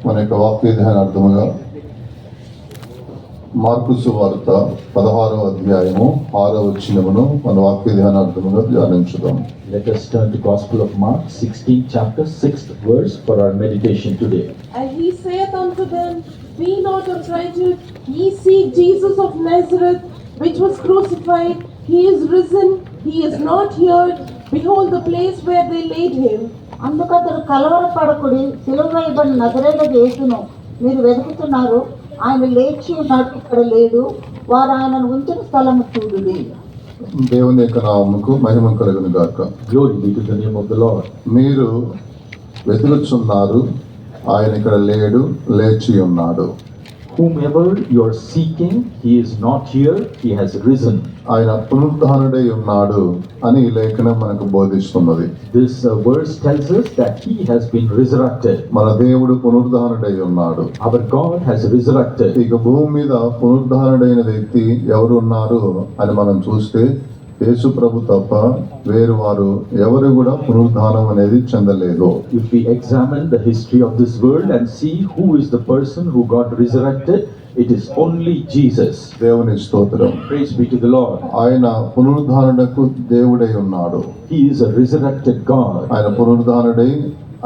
మన యొక్క వాక్య ధ్యానార్థముగా మార్కు సువార్త 16వ అధ్యాయము 6వ వచనమును మన వాక్య ధ్యానార్థముగా ధ్యానించుదాం. Let us turn to Gospel of Mark, 16th chapter, 6th verse for our meditation today. And he saith unto them, Be not affrighted, ye seek Jesus of Nazareth, which was crucified. He is risen, he is not here. Behold the place where they laid him. అందుకతడు కలవరపడకుడి, సిలువ వేయబడిన నజరేయుడైన యేసును మీరు వెతుకుతున్నారు, ఆయన లేచి ఉన్నాడు, ఇక్కడ లేడు, వారు ఆయనను ఉంచిన స్థలము చూడుడి. దేవుని యొక్క నామముకు మహిమ కలుగును గాక. Glory be to the name of the Lord. మీరు వెతుకుచున్నారు, ఆయన ఇక్కడ లేడు, లేచి ఉన్నాడు. Whomever you are seeking, he is not here, he has risen. ఆయన పునరుద్ధానుడై ఉన్నాడు అని ఈ లేఖనం మనకు బోధిస్తున్నది. This verse tells us that he has been resurrected. మన దేవుడు పునరుద్ధానుడై ఉన్నాడు. Our God has resurrected. ఇక భూమి మీద పునరుద్ధానుడైన వ్యక్తి ఎవరు ఉన్నారు అని మనం చూస్తే యేసు ప్రభు తప్ప వేరు వారు ఎవరు కూడా పునరుద్ధానం అనేది చెందలేదు. If we examine the history of this world and see who is the person who got resurrected, it is only Jesus. దేవుని స్తోత్రం. Praise be to the Lord. ఆయన పునరుద్ధానుడకు దేవుడై ఉన్నాడు. He is a resurrected God. ఆయన పునరుద్ధానుడై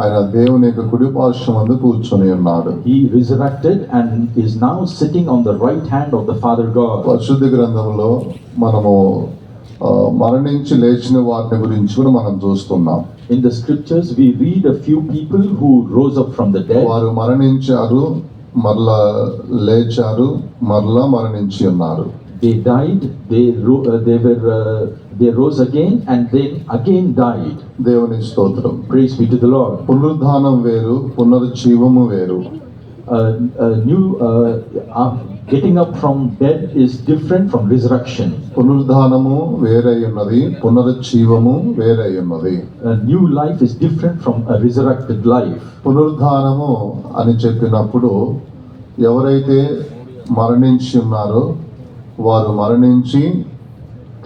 ఆయన దేవుని యొక్క కుడి పార్శ్వమందు కూర్చొని ఉన్నాడు. He resurrected and is now sitting on the right hand of the Father God. పరిశుద్ధ గ్రంథంలో మనము మరణించి లేచిన వారిని గురించి కూడా మనం చూస్తున్నాం. In the scriptures we read a few people who rose up from the dead. వారు మరణించారు, మరలా లేచారు, మరలా మరణించి ఉన్నారు. They died, they rose again and then again died. దేవుని స్తోత్రం. Praise be to the Lord. పునరుద్ధానం వేరు, పునరుజ్జీవము వేరు. Getting up from dead is different from resurrection. పునరుద్ధానము వేరై ఉన్నది, పునరుజ్జీవము వేరై ఉన్నది. A new life is different from a resurrected life. పునరుద్ధానము అని చెప్పినప్పుడు ఎవరైతే మరణించి ఉన్నారో వారు మరణించి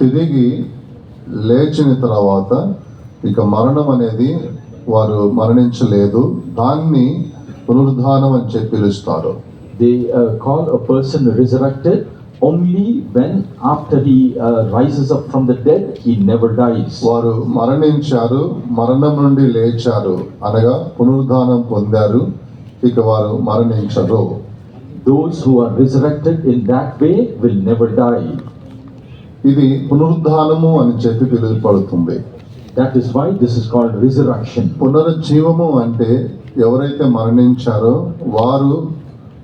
తిరిగి లేచిన తర్వాత ఇక మరణం అనేది వారు మరణించలేదు, దాన్ని పునరుద్ధానం అని చెప్పి పిలుస్తారు. They call a person resurrected only when after he rises up from the dead, he never dies. వారు మరణించారు, మరణం నుండి లేచారు అనగా పునరుద్ధానం పొందారు, ఇక వారు మరణించరు. Those who are resurrected in that way will never die. ఇది పునరుద్ధానము అని చెప్పి పిలువబడుతుంది. That is why this is called resurrection. పునరుజ్జీవము అంటే ఎవరైతే మరణించారో వారు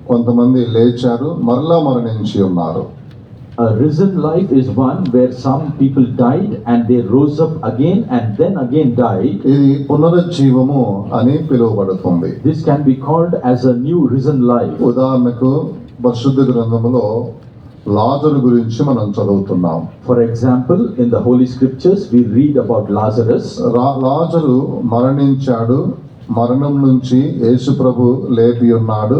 కొంతమంది లేచారు, మరలా మరణించి ఉన్నారు. A risen life is one where some people died and they rose up again and then again died. ఇది పునరుజ్జీవము అని పిలువబడుతుంది. This can be called as a new risen life. ఉదాహరణకు పరిశుద్ధ గ్రంథములో లాజరు గురించి మనం చదువుతున్నాం. For example, in the Holy Scriptures we read about Lazarus. లాజరు మరణించాడు, మరణం నుంచి యేసు ప్రభు లేపి ఉన్నాడు,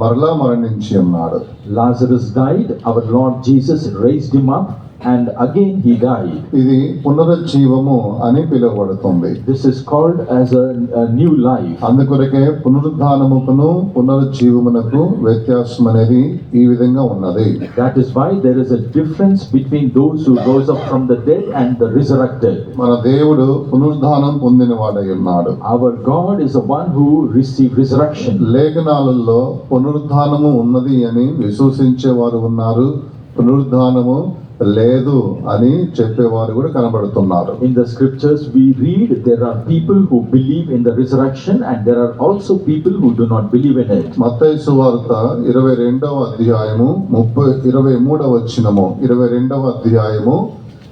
మరలా మరణించి ఉన్నాడు. Lazarus died, our Lord Jesus raised him up and again he died. ఇది పునరుజ్జీవము అని పిలువబడుతుంది. This is called as a new life. అందుకొరకే పునరుద్ధానముకును పునరుజ్జీవమునకు వ్యత్యాసం అనేది ఈ విధంగా ఉన్నది. That is why there is a difference between those who rose up from the dead and the resurrected. మన దేవుడు పునరుద్ధానం పొందిన వాడై ఉన్నాడు. Our God is the one who received resurrection. లేఖనాలలో పునరుద్ధానము ఉన్నది అని విశ్వసించే వారు ఉన్నారు, పునరుద్ధానము లేదు అని చెప్పేవారు కూడా కనబడుతున్నారు. In the scriptures we read there are people who believe in the resurrection and there are also people who do not believe in it. మత్తయి సువార్త 22వ అధ్యాయము 23వ వచనము 22వ అధ్యాయము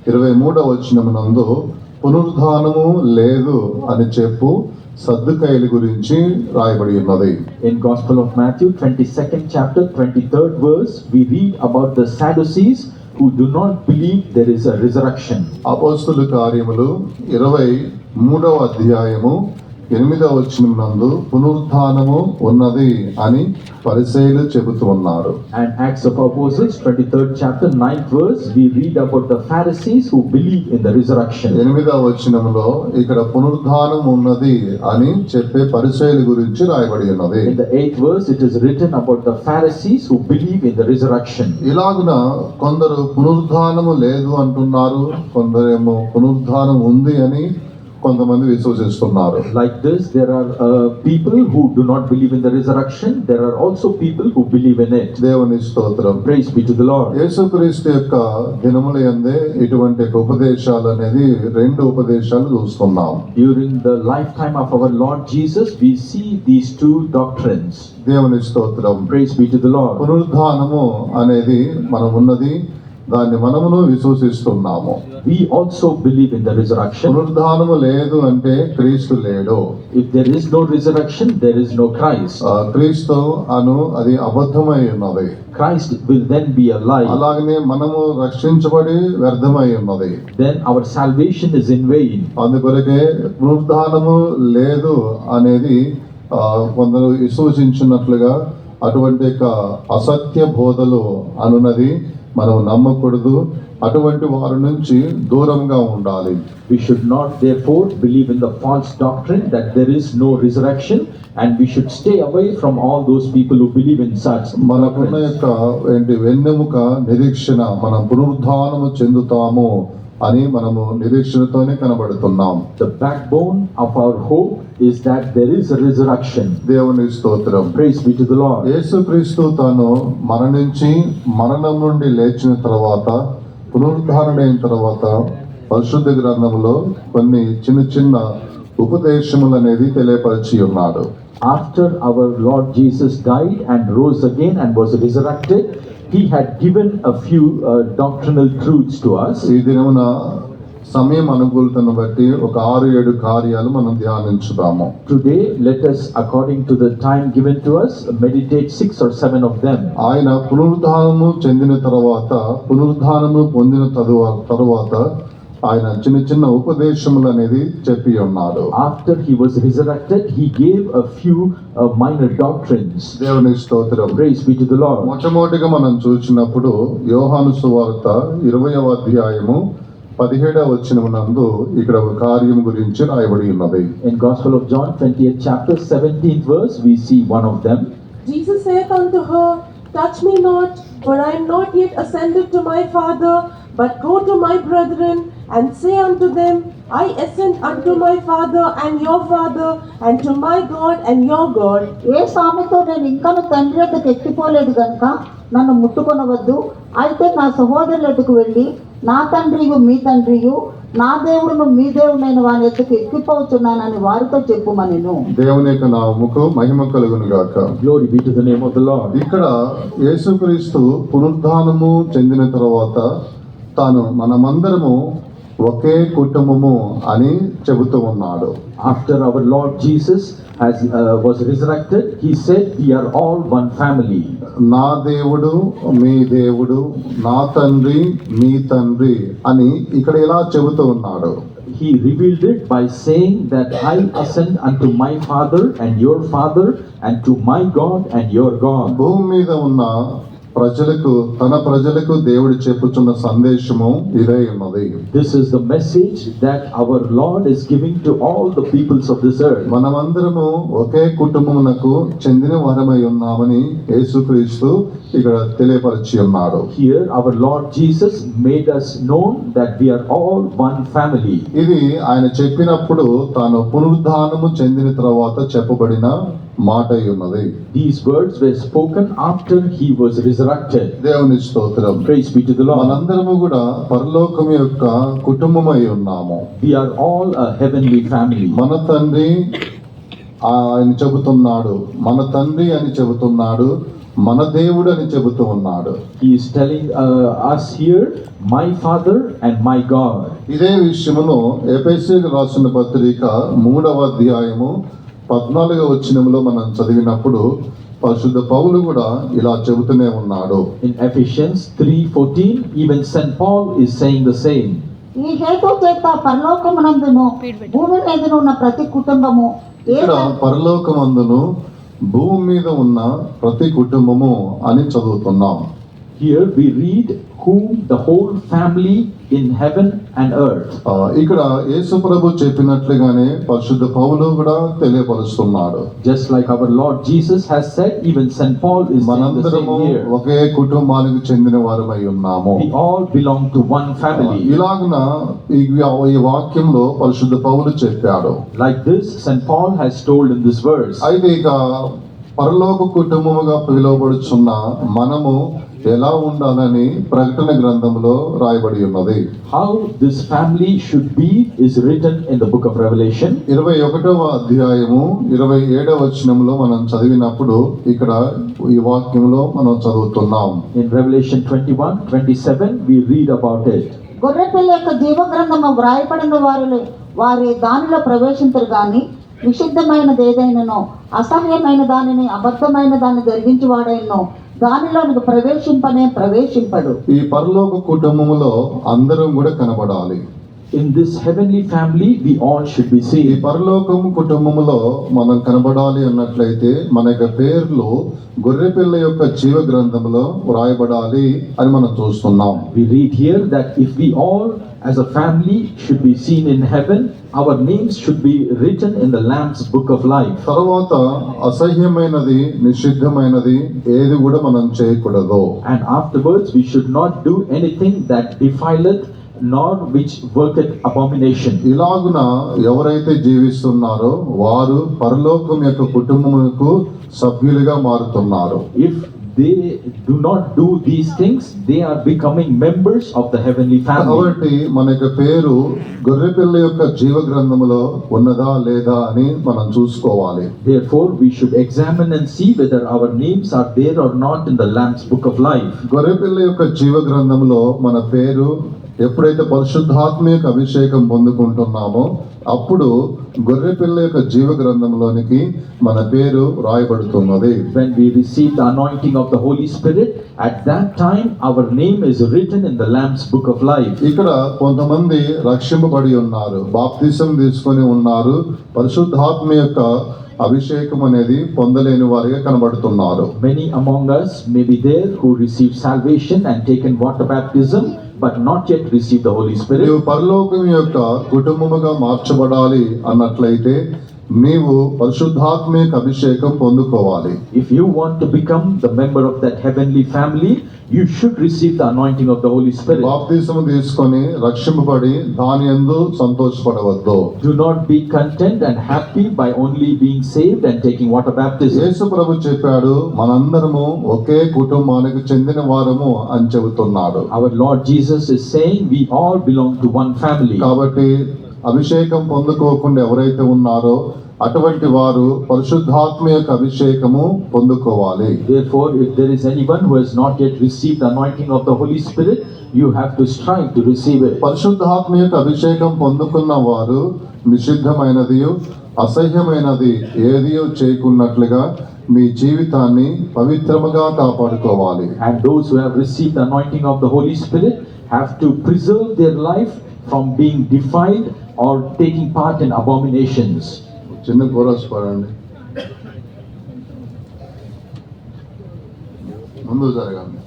23వ వచనమునందు పునరుద్ధానము లేదు అని చెప్పు సద్దుకైల గురించి రాయబడి ఉన్నది. In Gospel of Matthew 22nd chapter 23rd verse we read about the Sadducees who do not believe there is a resurrection. అపోస్తలుల కార్యములు 23వ అధ్యాయము 8వ వచనం నందు పునరుద్ధానము ఉన్నది అని పరిసయ్యులు చెబుతూ ఉన్నారు. And Acts of Apostles, 23rd chapter, 9th verse, we read about the Pharisees who believe in the resurrection. 8వ వచనంలో ఇక్కడ పునరుద్ధానం ఉన్నది అని చెప్పే పరిసయ్యుల గురించి రాయబడి ఉన్నది. In the 8th verse, it is written about the Pharisees who believe in the resurrection. ఇలాగున కొందరు పునరుద్ధానము లేదు అంటున్నారు, కొందరేమో పునరుద్ధానం ఉంది అని కొంతమంది విశ్వసిస్తున్నారు. Like this, there are people who do not believe in the resurrection. There are also people who believe in it. దేవుని స్తోత్రం. Praise be to the Lord. యేసుక్రీస్తు యొక్క దినముల యందే ఇటువంటి ఉపదేశాలు అనేది 2 ఉపదేశాలు చూస్తున్నాం. During the lifetime of our Lord Jesus, we see these 2 doctrines. దేవుని స్తోత్రం. Praise be to the Lord. పునరుద్ధానము అనేది మనం ఉన్నది, దాన్ని మనమును విశ్వసిస్తున్నాము. We also believe in the resurrection. పునరుద్ధానము లేదు అంటే క్రీస్తు లేడు. If there is no resurrection, there is no Christ. క్రీస్తు అను అది అబద్ధమై ఉన్నది. Christ will then be a lie. అలాగనే మనము రక్షించబడి వ్యర్థమై ఉన్నది. Then our salvation is in vain. అందుకొరకే పునరుద్ధానము లేదు అనేది కొందరు విశ్వసించినట్లుగా అటువంటి అసత్య బోధలు అనున్నది మనం నమ్మకూడదు. అటువంటి వారి నుంచి దూరంగా ఉండాలి. We should not therefore believe in the false doctrine that there is no resurrection, and we should stay away from all those people who believe in such మనకున్న doctrines. వెన్నెముక నిరీక్షణ, మనం పునరుద్ధానము చెందుతాము అని మనము నిరీక్షణతోనే కనబడుతున్నాం. The backbone of our hope is that there is a resurrection. దేవుని స్తోత్రం. Praise be to the Lord. యేసుక్రీస్తు తాను మరణించి మరణం నుండి లేచిన తర్వాత పునరుద్ధారణైన తర్వాత పరిశుద్ధ గ్రంథంలో కొన్ని చిన్న చిన్న ఉపదేశములు అనేది తెలియపరిచి ఉన్నాడు. After our Lord Jesus died and rose again and was resurrected, he had given a few doctrinal truths to us. ఈ దినమున సమయం అనుకూలతను బట్టి ఒక 6-7 కార్యాలు మనం ధ్యానించుదాము. Today, let us, according to the time given to us, meditate 6 or 7 of them. ఆయన పునరుద్ధానము చెందిన తర్వాత, పునరుద్ధానము పొందిన తరువాత ఆయన చిన్న చిన్న ఉపదేశములు అనేది చెప్పి ఉన్నాడు. After he was resurrected, he gave a few minor doctrines. దేవుని స్తోత్రం. Praise be to the Lord. మొట్టమొదటిగా మనం చూసినప్పుడు యోహాను సువార్త 20వ అధ్యాయము 17వ వచనము నందు ఇక్కడ ఒక కార్యం గురించి రాయబడి ఉన్నది. In Gospel of John, 20th chapter, 17th verse, we see one of them. Jesus saith unto her, Touch me not, for I am not yet ascended to my Father, but go to my brethren, and say unto them, I ascend unto my Father and your Father, and to my God and your God. ఏ స్వామితో నేను ఇంకా తండ్రి వద్దకు ఎక్కిపోలేదు గనుక నన్ను ముట్టుకొనవద్దు. అయితే నా సహోదరుల ఎద్దకు వెళ్ళి నా తండ్రియు మీ తండ్రియు, నా దేవుడును మీ దేవుడైన వాని ఎద్దకు ఎక్కిపోతున్నానని వారితో చెప్పుమనెను. దేవుని యొక్క నామముకు మహిమ కలుగును గాక. Glory be to the name of the Lord. ఇక్కడ యేసుక్రీస్తు పునరుద్ధానము చెందిన తర్వాత తాను మనమందరము ఒకే కుటుంబము అని చెబుతూ ఉన్నాడు. After our Lord Jesus was resurrected, he said, we are all one family. నా దేవుడు మీ దేవుడు, నా తండ్రి మీ తండ్రి అని ఇక్కడ ఇలా చెబుతూ ఉన్నాడు. He revealed it by saying that I ascend unto my Father and your Father, and to my God and your God. భూమి మీద ఉన్న తన ప్రజలకు దేవుడు చెప్పుచున్న సందేశము ఇదే ఉన్నది. This is the message that our Lord is giving to all the peoples of this earth. మనమందరము ఒకే కుటుంబమునకు చెందిన వారమై ఉన్నామని యేసుక్రీస్తు ఇక్కడ తెలియపరిచి ఉన్నాడు. Here our Lord Jesus made us known that we are all one family. ఇది ఆయన చెప్పినప్పుడు తాను పునరుద్ధానము చెందిన తర్వాత చెప్పబడిన మాట ఉన్నది. These words were spoken after he was resurrected. దేవుని స్తోత్రం. Praise be to the Lord. మనందరము కూడా పరలోకం యొక్క కుటుంబమై ఉన్నాము. We are all a heavenly family. మన తండ్రి ఆయన చెబుతున్నాడు, మన తండ్రి అని చెబుతున్నాడు, మన దేవుడు అని చెబుతూ ఉన్నాడు. He is telling us here, my Father and my God. ఇదే విషయమును ఎఫెసీయులకు రాసిన పత్రిక 3వ అధ్యాయము 14వ వచనములో మనం చదివినప్పుడు పరిశుద్ధ పౌలు కూడా ఇలా చెబుతూనే ఉన్నాడు. In Ephesians 3:14, even St. Paul is saying the same. ఈ హేతు చేత పరలోకమునందును భూమి మీదను ఉన్న ప్రతి కుటుంబము ఇక్కడ పరలోకమందును భూమి మీద ఉన్న ప్రతి కుటుంబము అని చదువుతున్నాం. Here we read whom the whole family in heaven and earth. ఇక్కడ యేసు ప్రభు చెప్పినట్లుగానే పరిశుద్ధ పౌలు కూడా తెలియపరుస్తున్నాడు. Just like our Lord Jesus has said, even St. Paul is saying the మనందరము same here. ఒకే కుటుంబానికి చెందిన వారమై ఉన్నాము. We all belong to one family. ఇలాగున ఈ వాక్యంలో పరిశుద్ధ పౌలు చెప్పాడు. Like this, St. Paul has told in this verse. అయితే ఇక పరలోక కుటుంబముగా పిలువబడుచున్న మనము ఎలా ఉండాలని ప్రకటన గ్రంథంలో రాయబడి ఉన్నది. How this family should be is written in the book of Revelation. 21వ అధ్యాయము 27వ వచనంలో మనం చదివినప్పుడు ఇక్కడ ఈ వాక్యంలో మనం చదువుతున్నాం. In Revelation 21:27 we read about it. గొర్రెపిల్ల యొక్క జీవ గ్రంథము వ్రాయబడిన వారి దానిలో ప్రవేశించరు గాని విశుద్ధమైనది ఏదైనను అసహ్యమైన దానిని అబద్ధమైన దాన్ని జరిగించి వాడైనను దానిలోనికి ప్రవేశింపడు. ఈ పరలోక కుటుంబములో అందరం కూడా కనబడాలి. In this heavenly family we all should be ఈ seen. పరలోకం కుటుంబములో మనం కనబడాలి అన్నట్లయితే మన యొక్క పేర్లు గొర్రెపిల్ల యొక్క జీవ గ్రంథంలో వ్రాయబడాలి అని మనం చూస్తున్నాం. We read here that if we all as a family should be seen in heaven, our names should be written in the Lamb's book of life. తర్వాత అసహ్యమైనది నిషిద్ధమైనది ఏది కూడా మనం చేయకూడదు. And afterwards we should not do anything that defileth nor which worketh abomination. ఇలాగున ఎవరైతే జీవిస్తున్నారో వారు పరలోకం యొక్క కుటుంబమునకు సభ్యులుగా మారుతున్నారు. If they do not do these things, they are becoming members of the heavenly family. కాబట్టి మన యొక్క పేరు గొర్రెపిల్ల యొక్క జీవ గ్రంథములో ఉన్నదా లేదా అని మనం చూసుకోవాలి. Therefore we should examine and see whether our names are there or not in the Lamb's book of life. గొర్రెపిల్ల యొక్క జీవ గ్రంథంలో మన పేరు ఎప్పుడైతే పరిశుద్ధాత్మ యొక్క అభిషేకం పొందుకుంటున్నామో అప్పుడు గొర్రెపిల్ల యొక్క జీవ గ్రంథంలోనికి మన పేరు రాయబడుతున్నది. When we receive the anointing of the Holy Spirit, at that time our name is written in the Lamb's book of life. ఇక్కడ కొంతమంది రక్షింపబడి ఉన్నారు, బాప్తిసం తీసుకొని ఉన్నారు, పరిశుద్ధాత్మ యొక్క అభిషేకం అనేది పొందలేని వారిగా కనబడుతున్నారు. Many among us may be there who receive salvation and taken water baptism, but not yet receive the Holy Spirit. నీవు పరలోకం యొక్క కుటుంబముగా మార్చబడాలి అన్నట్లయితే నీవు పరిశుద్ధాత్మ యొక్క అభిషేకం పొందుకోవాలి. If you want to become the member of that heavenly family, you should receive the anointing of the Holy Spirit. బాప్తిసం తీసుకొని రక్షింపబడి దాని యందు సంతోషపడవద్దు. Do not be content and happy by only being saved and taking water baptism. యేసు ప్రభు చెప్పాడు మనందరము ఒకే కుటుంబానికి చెందిన వారము అని చెబుతున్నాడు. Our Lord Jesus is saying we all belong to one family. కాబట్టి అభిషేకం పొందుకోకుండా ఎవరైతే ఉన్నారో అటువంటి వారు పరిశుద్ధాత్మ యొక్క అభిషేకము పొందుకోవాలి. Therefore, if there is anyone who has not yet received the anointing of the Holy Spirit, you have to strive to receive it. పరిశుద్ధాత్మ యొక్క అభిషేకం పొందుకున్న వారు నిషిద్ధమైనది అసహ్యమైనది ఏదియో చేయకున్నట్లుగా మీ జీవితాన్ని పవిత్రముగా కాపాడుకోవాలి. And those who have received the anointing of the Holy Spirit have to preserve their life from being defiled or taking part in abominations. చిన్న chorus పాడండి. ముందు జరగండి.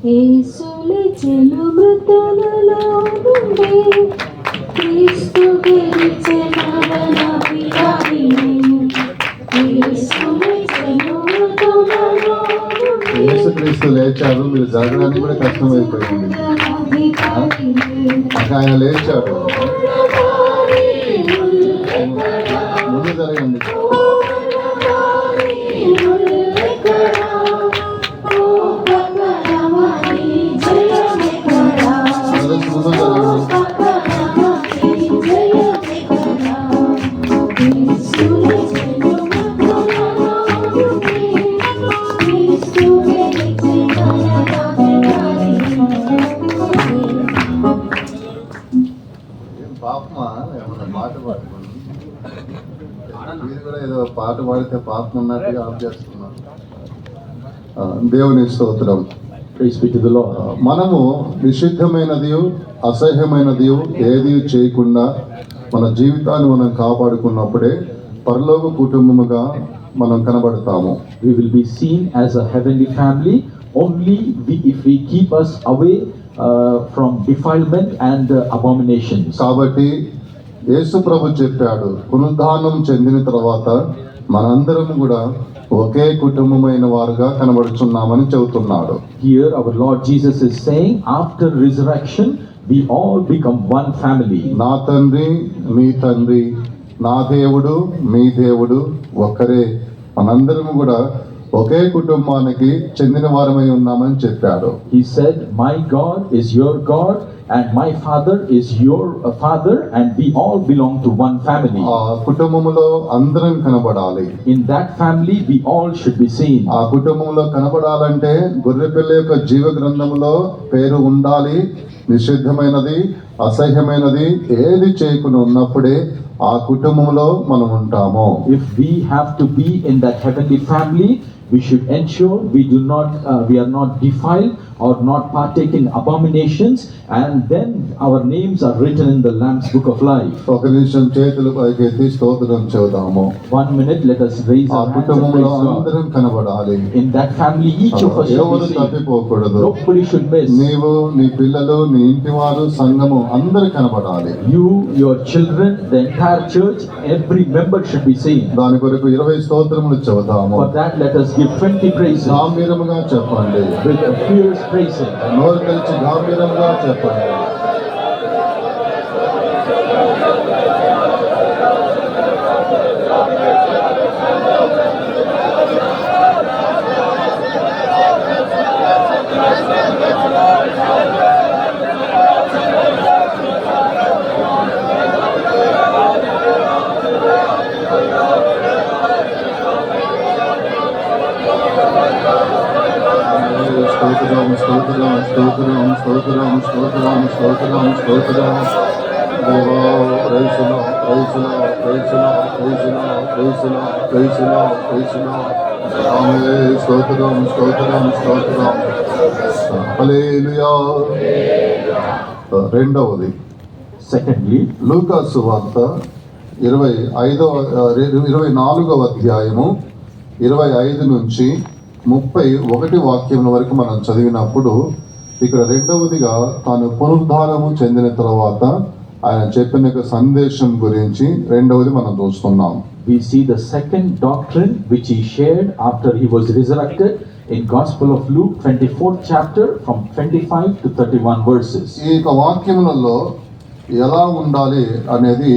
యేసులే చెలు మృతులలో నుండి క్రీస్తు గెలిచె మరణ విజయాన్ని. యేసులే చెలు మృతులలో నుండి యేసుక్రీస్తు లేచాడు, మీరు జరగడానికి కూడా కష్టమైపోయింది. ఆయన లేచాడు, ముందు జరగండి. ముందు జరగండి. ఏం పాపమా ఏమన్నా పాట పాడుకోండి. మీరు కూడా ఏదో పాట పాడితే పాపం ఉన్నట్టుగా ఆఫ్ చేస్తున్నారు. దేవుని స్తోత్రం. Praise be to the Lord. మనము నిషిద్ధమైనది అసహ్యమైనది ఏది చేయకుండా మన జీవితాన్ని మనం కాపాడుకున్నప్పుడే పరలోక కుటుంబముగా మనం కనబడతాము. We will be seen as a heavenly family only if we keep us away from defilement and abominations. కాబట్టి యేసు ప్రభు చెప్పాడు, పునరుద్ధానం చెందిన తర్వాత మనందరం కూడా ఒకే కుటుంబమైన వారుగా కనబడుచున్నామని చెబుతున్నాడు. Here our Lord Jesus is saying, after resurrection, we all become one family. నా తండ్రి మీ తండ్రి, నా దేవుడు మీ దేవుడు ఒక్కరే, మనందరం కూడా ఒకే కుటుంబానికి చెందిన వారమై ఉన్నామని చెప్పాడు. He said, my God is your God and my Father is your Father, and we all belong to one family. ఆ కుటుంబములో అందరం కనబడాలి. In that family we all should be seen. ఆ కుటుంబంలో కనబడాలంటే గొర్రెపిల్ల యొక్క జీవ గ్రంథంలో పేరు ఉండాలి. నిషిద్ధమైనది అసహ్యమైనది ఏది చేయకుండా ఉన్నప్పుడే ఆ కుటుంబంలో మనం ఉంటాము. If we have to be in that heavenly family, we should ensure we are not defiled or not partake in abominations, and then our names are written in the Lamb's book of life. ఒక నిమిషం చేతులు పైకెత్తి స్తోత్రం చెబుదాము. 1 minute, let us raise ఆ our hands and కుటుంబంలో praise God. అందరం కనబడాలి. In that family, each of us should ఎవరు be seen. తప్పిపోకూడదు. Nobody should miss. నీవు, నీ పిల్లలు, నీ ఇంటి వారు, సంఘము అందరు కనబడాలి. You, your children, the entire church, every member should be seen. దాని కొరకు 20 స్తోత్రములు చెబుతాము. For that, let us give 20 praises గంభీరముగా చెప్పండి. with a fierce praising. నోరు తెరిచి గంభీరంగా చెప్పండి. స్తోత్రం స్తోత్రం స్తోత్రం స్తోత్రం స్తోత్రం స్తోత్రం స్తోత్రం. దేవా ప్రైసులో ప్రైసులో ప్రైసులో ప్రైసులో ప్రైసులో ప్రైసులో ప్రైసులో. ఆమె స్తోత్రం స్తోత్రం స్తోత్రం. హల్లెలూయా. రెండవది Secondly, లూకా సువార్త 24వ అధ్యాయము 25 నుంచి 31 వాక్యముల వరకు మనం చదివినప్పుడు ఇక్కడ రెండవదిగా తాను పునరుద్ధానము చెందిన తర్వాత ఆయన చెప్పిన యొక్క సందేశం గురించి రెండవది మనం చూస్తున్నాం. we see the second doctrine which he shared after he was resurrected in Gospel of Luke 24th chapter from 25 to 31 verses. ఈ యొక్క వాక్యములలో ఎలా ఉండాలి అనేది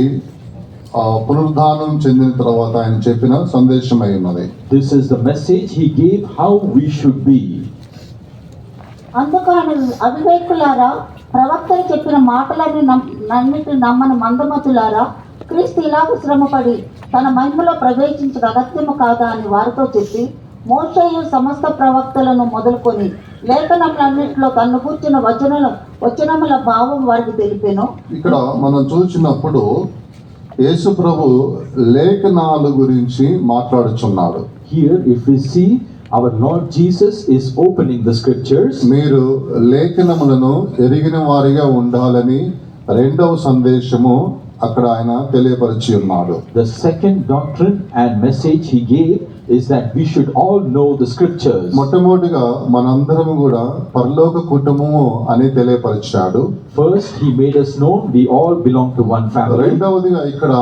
పునరుద్ధానం చెందిన తర్వాత ఆయన చెప్పిన సందేశమై ఉన్నది. This is the message he gave how we should be. అందుకు ఆయన అవివేకులారా, ప్రవక్తలు చెప్పిన మాటలన్నీ నన్నిటి నమ్మని మందమతులారా, క్రీస్తు ఇలాగ శ్రమపడి తన మహిమలో ప్రవేశించడం అగత్యము కాదా అని వారితో చెప్పి, మోషేయు సమస్త ప్రవక్తలను మొదలుకొని లేఖనములన్నిటిలో తన్ను కూర్చున్న వచనముల భావం వారికి తెలిపెను. ఇక్కడ మనం చూసినప్పుడు యేసు ప్రభు లేఖనాల గురించి మాట్లాడుచున్నాడు. Here if we see, our Lord Jesus is opening the scriptures. మీరు లేఖనములను ఎరిగిన వారిగా ఉండాలని రెండవ సందేశము అక్కడ ఆయన తెలియపరిచి ఉన్నాడు. The second doctrine and message he gave is that we should all know the scriptures. మొట్టమొదటిగా మనందరం కూడా పరలోక కుటుంబము అని తెలియపరిచాడు. First he made us know we all belong to one family. రెండవదిగా ఇక్కడ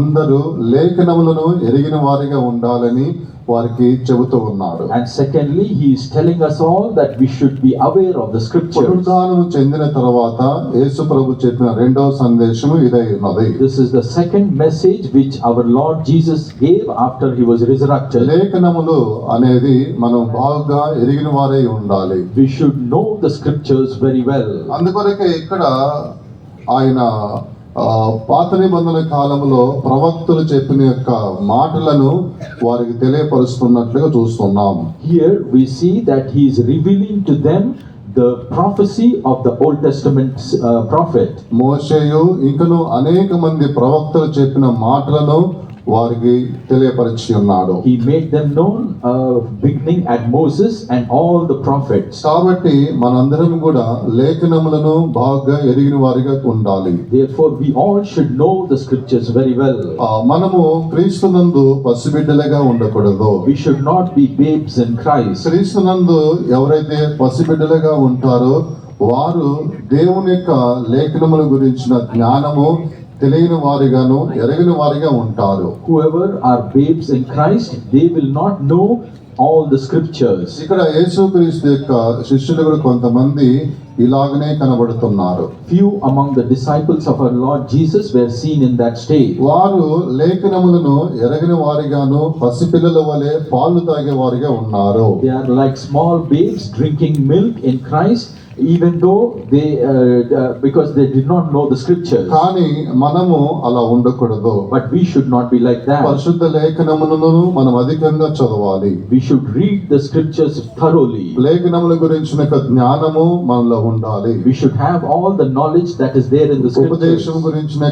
అందరూ లేఖనములను ఎరిగిన వారిగా ఉండాలని వారికి చెబుతూ ఉన్నాడు. And secondly, he is telling us all that we should be aware of the scriptures. పునరుద్ధానము చెందిన తర్వాత యేసు ప్రభు చెప్పిన రెండవ సందేశము ఇదే ఉన్నది. This is the second message which our Lord Jesus gave after he was resurrected. లేఖనములు అనేది మనం బాగా ఎరిగిన వారై ఉండాలి. We should know the scriptures very well. అందుకొరకే ఇక్కడ ఆయన పాత నిబంధన కాలంలో ప్రవక్తలు చెప్పిన యొక్క మాటలను వారికి తెలియపరుస్తున్నట్లుగా చూస్తున్నాం. Here we see that he is revealing to them the prophecy of the Old Testament prophet. మోషేయు ఇంకను అనేక మంది ప్రవక్తలు చెప్పిన మాటలను వారికి తెలియపరిచి ఉన్నాడు. He made them known, beginning at Moses and all the prophets. కాబట్టి మనందరం కూడా లేఖనములను బాగా ఎరిగిన వారిగా ఉండాలి. Therefore, we all should know the scriptures very well. మనము క్రీస్తునందు పసిబిడ్డలుగా ఉండకూడదు. We should not be babes in Christ. క్రీస్తునందు ఎవరైతే పసిబిడ్డలుగా ఉంటారో వారు దేవుని యొక్క లేఖనముల గురించిన జ్ఞానము తెలియని వారిగాను ఎరగిన వారిగా ఉంటారు. Whoever are babes in Christ, they will not know all the scriptures. ఇక్కడ యేసుక్రీస్తు యొక్క శిష్యులు కూడా కొంతమంది ఇలాగనే కనబడుతున్నారు. Few among the disciples of our Lord Jesus were seen in that state. వారు లేఖనములను ఎరగిన వారిగాను పసిపిల్లల వలె పాలు తాగే వారిగా ఉన్నారు. They are like small babes drinking milk in Christ, even though they because they did not know the scriptures. కానీ మనము అలా ఉండకూడదు. But we should not be like that. పరిశుద్ధ లేఖనములను మనం అధికంగా చదవాలి. We should read the scriptures thoroughly. లేఖనముల గురించిన జ్ఞానము మనలో ఉండాలి. We should have all the knowledge that is there in the scriptures. ఉపదేశం గురించిన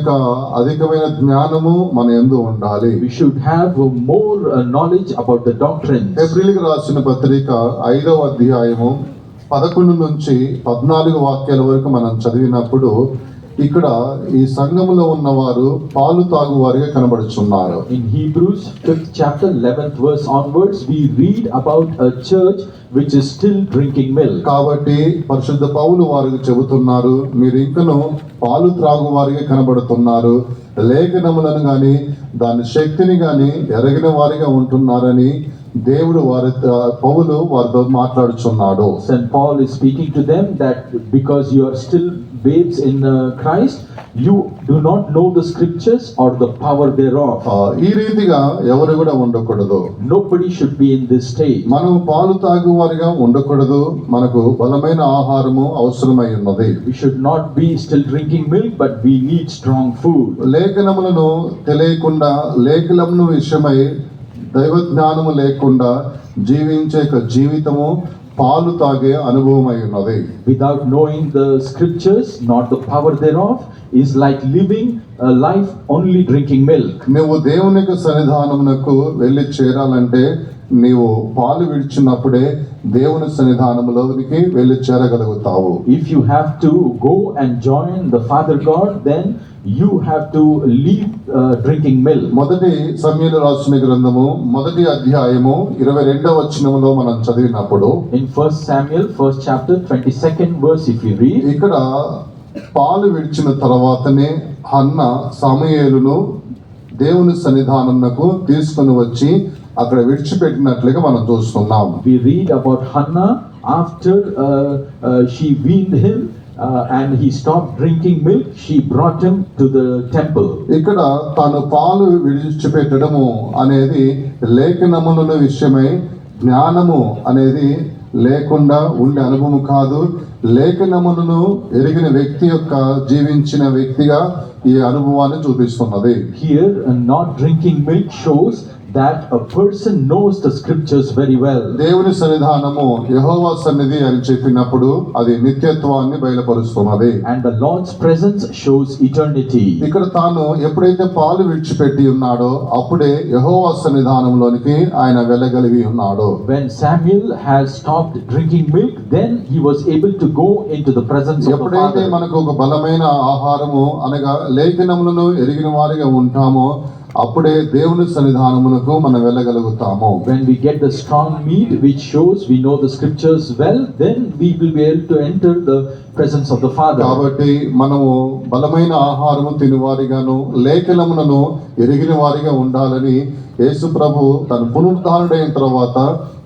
అధికమైన జ్ఞానము మన యందు ఉండాలి. We should have more knowledge about the doctrines. హెబ్రీయులకు రాసిన పత్రిక 5వ అధ్యాయము 11 నుంచి 14 వాక్యాల వరకు మనం చదివినప్పుడు ఇక్కడ ఈ సంఘములో ఉన్నవారు పాలు తాగువారిగా కనబడుచున్నారు. In Hebrews 5th chapter 11th verse onwards, we read about a church which is still drinking milk. కాబట్టి పరిశుద్ధ పౌలు వారికి చెబుతున్నారు, మీరు ఇంకను పాలు త్రాగు వారిగా కనబడుతున్నారు, లేఖనములను గాని దాని శక్తిని గాని ఎరగిన వారిగా ఉంటున్నారని దేవుడు పౌలు వారితో మాట్లాడుచున్నాడు. St. Paul is speaking to them that because you are still babes in Christ, you do not know the scriptures or the power thereof. ఈ రీతిగా ఎవరు కూడా ఉండకూడదు. Nobody should be in this state. మనం పాలు తాగు వారిగా ఉండకూడదు. మనకు బలమైన ఆహారము అవసరమై ఉన్నది. We should not be still drinking milk, but we need strong food. లేఖనములను తెలియకుండా లేఖనమును విషయమై దైవ జ్ఞానము లేకుండా జీవించే జీవితము పాలు తాగే అనుభవమై ఉన్నది. Without knowing the scriptures, not the power thereof, is like living a life only drinking milk. నువ్వు దేవుని యొక్క సన్నిధానమునకు వెళ్ళి చేరాలంటే నీవు పాలు విడిచినప్పుడే దేవుని సన్నిధానములోనికి వెళ్ళి చేరగలుగుతావు. If you have to go and join the Father God, then you have to leave drinking milk. మొదటి సమూయేలు రాసిన గ్రంథము 1వ అధ్యాయము 22వ వచనములో మనం చదివినప్పుడు In 1 Samuel 1st chapter 22nd verse, if you read, ఇక్కడ పాలు విడిచిన తర్వాతనే హన్న సమూయేలును దేవుని సన్నిధానమునకు తీసుకొని వచ్చి అక్కడ విడిచిపెట్టినట్లుగా మనం చూస్తున్నాం. we read about Hannah after she weaned him and he stopped drinking milk, she brought him to the temple. ఇక్కడ తాను పాలు విడిచిపెట్టడము అనేది లేఖనముల విషయమై జ్ఞానము అనేది లేకుండా ఉండే అనుభవం కాదు. లేఖనములను ఎరిగిన వ్యక్తి యొక్క జీవించిన వ్యక్తిగా ఈ అనుభవాన్ని చూపిస్తున్నది. Here, not drinking milk shows that a person knows the scriptures very well. దేవుని సన్నిధానము యెహోవా సన్నిధి అని చెప్పినప్పుడు అది నిత్యత్వాన్ని బయలుపరుస్తున్నది. And the Lord's presence shows eternity. ఇక్కడ తాను ఎప్పుడైతే పాలు విడిచిపెట్టి ఉన్నాడో అప్పుడే యెహోవా సన్నిధానంలోనికి ఆయన వెళ్ళగలిగి ఉన్నాడు. When Samuel has stopped drinking milk, then he was able to go into the presence of the ఎప్పుడైతే Father. మనకు ఒక బలమైన ఆహారము అనగా లేఖనములను ఎరిగిన వారిగా ఉంటామో అప్పుడే దేవుని సన్నిధానమునకు మనం వెళ్ళగలుగుతాము. When we get the strong meat which shows we know the scriptures well, then we will be able to enter the presence of the Father. కాబట్టి మనము బలమైన ఆహారము తినువారిగాను లేఖనములను ఎరిగిన వారిగా ఉండాలని యేసు ప్రభు తన పునరుద్ధానుడైన తర్వాత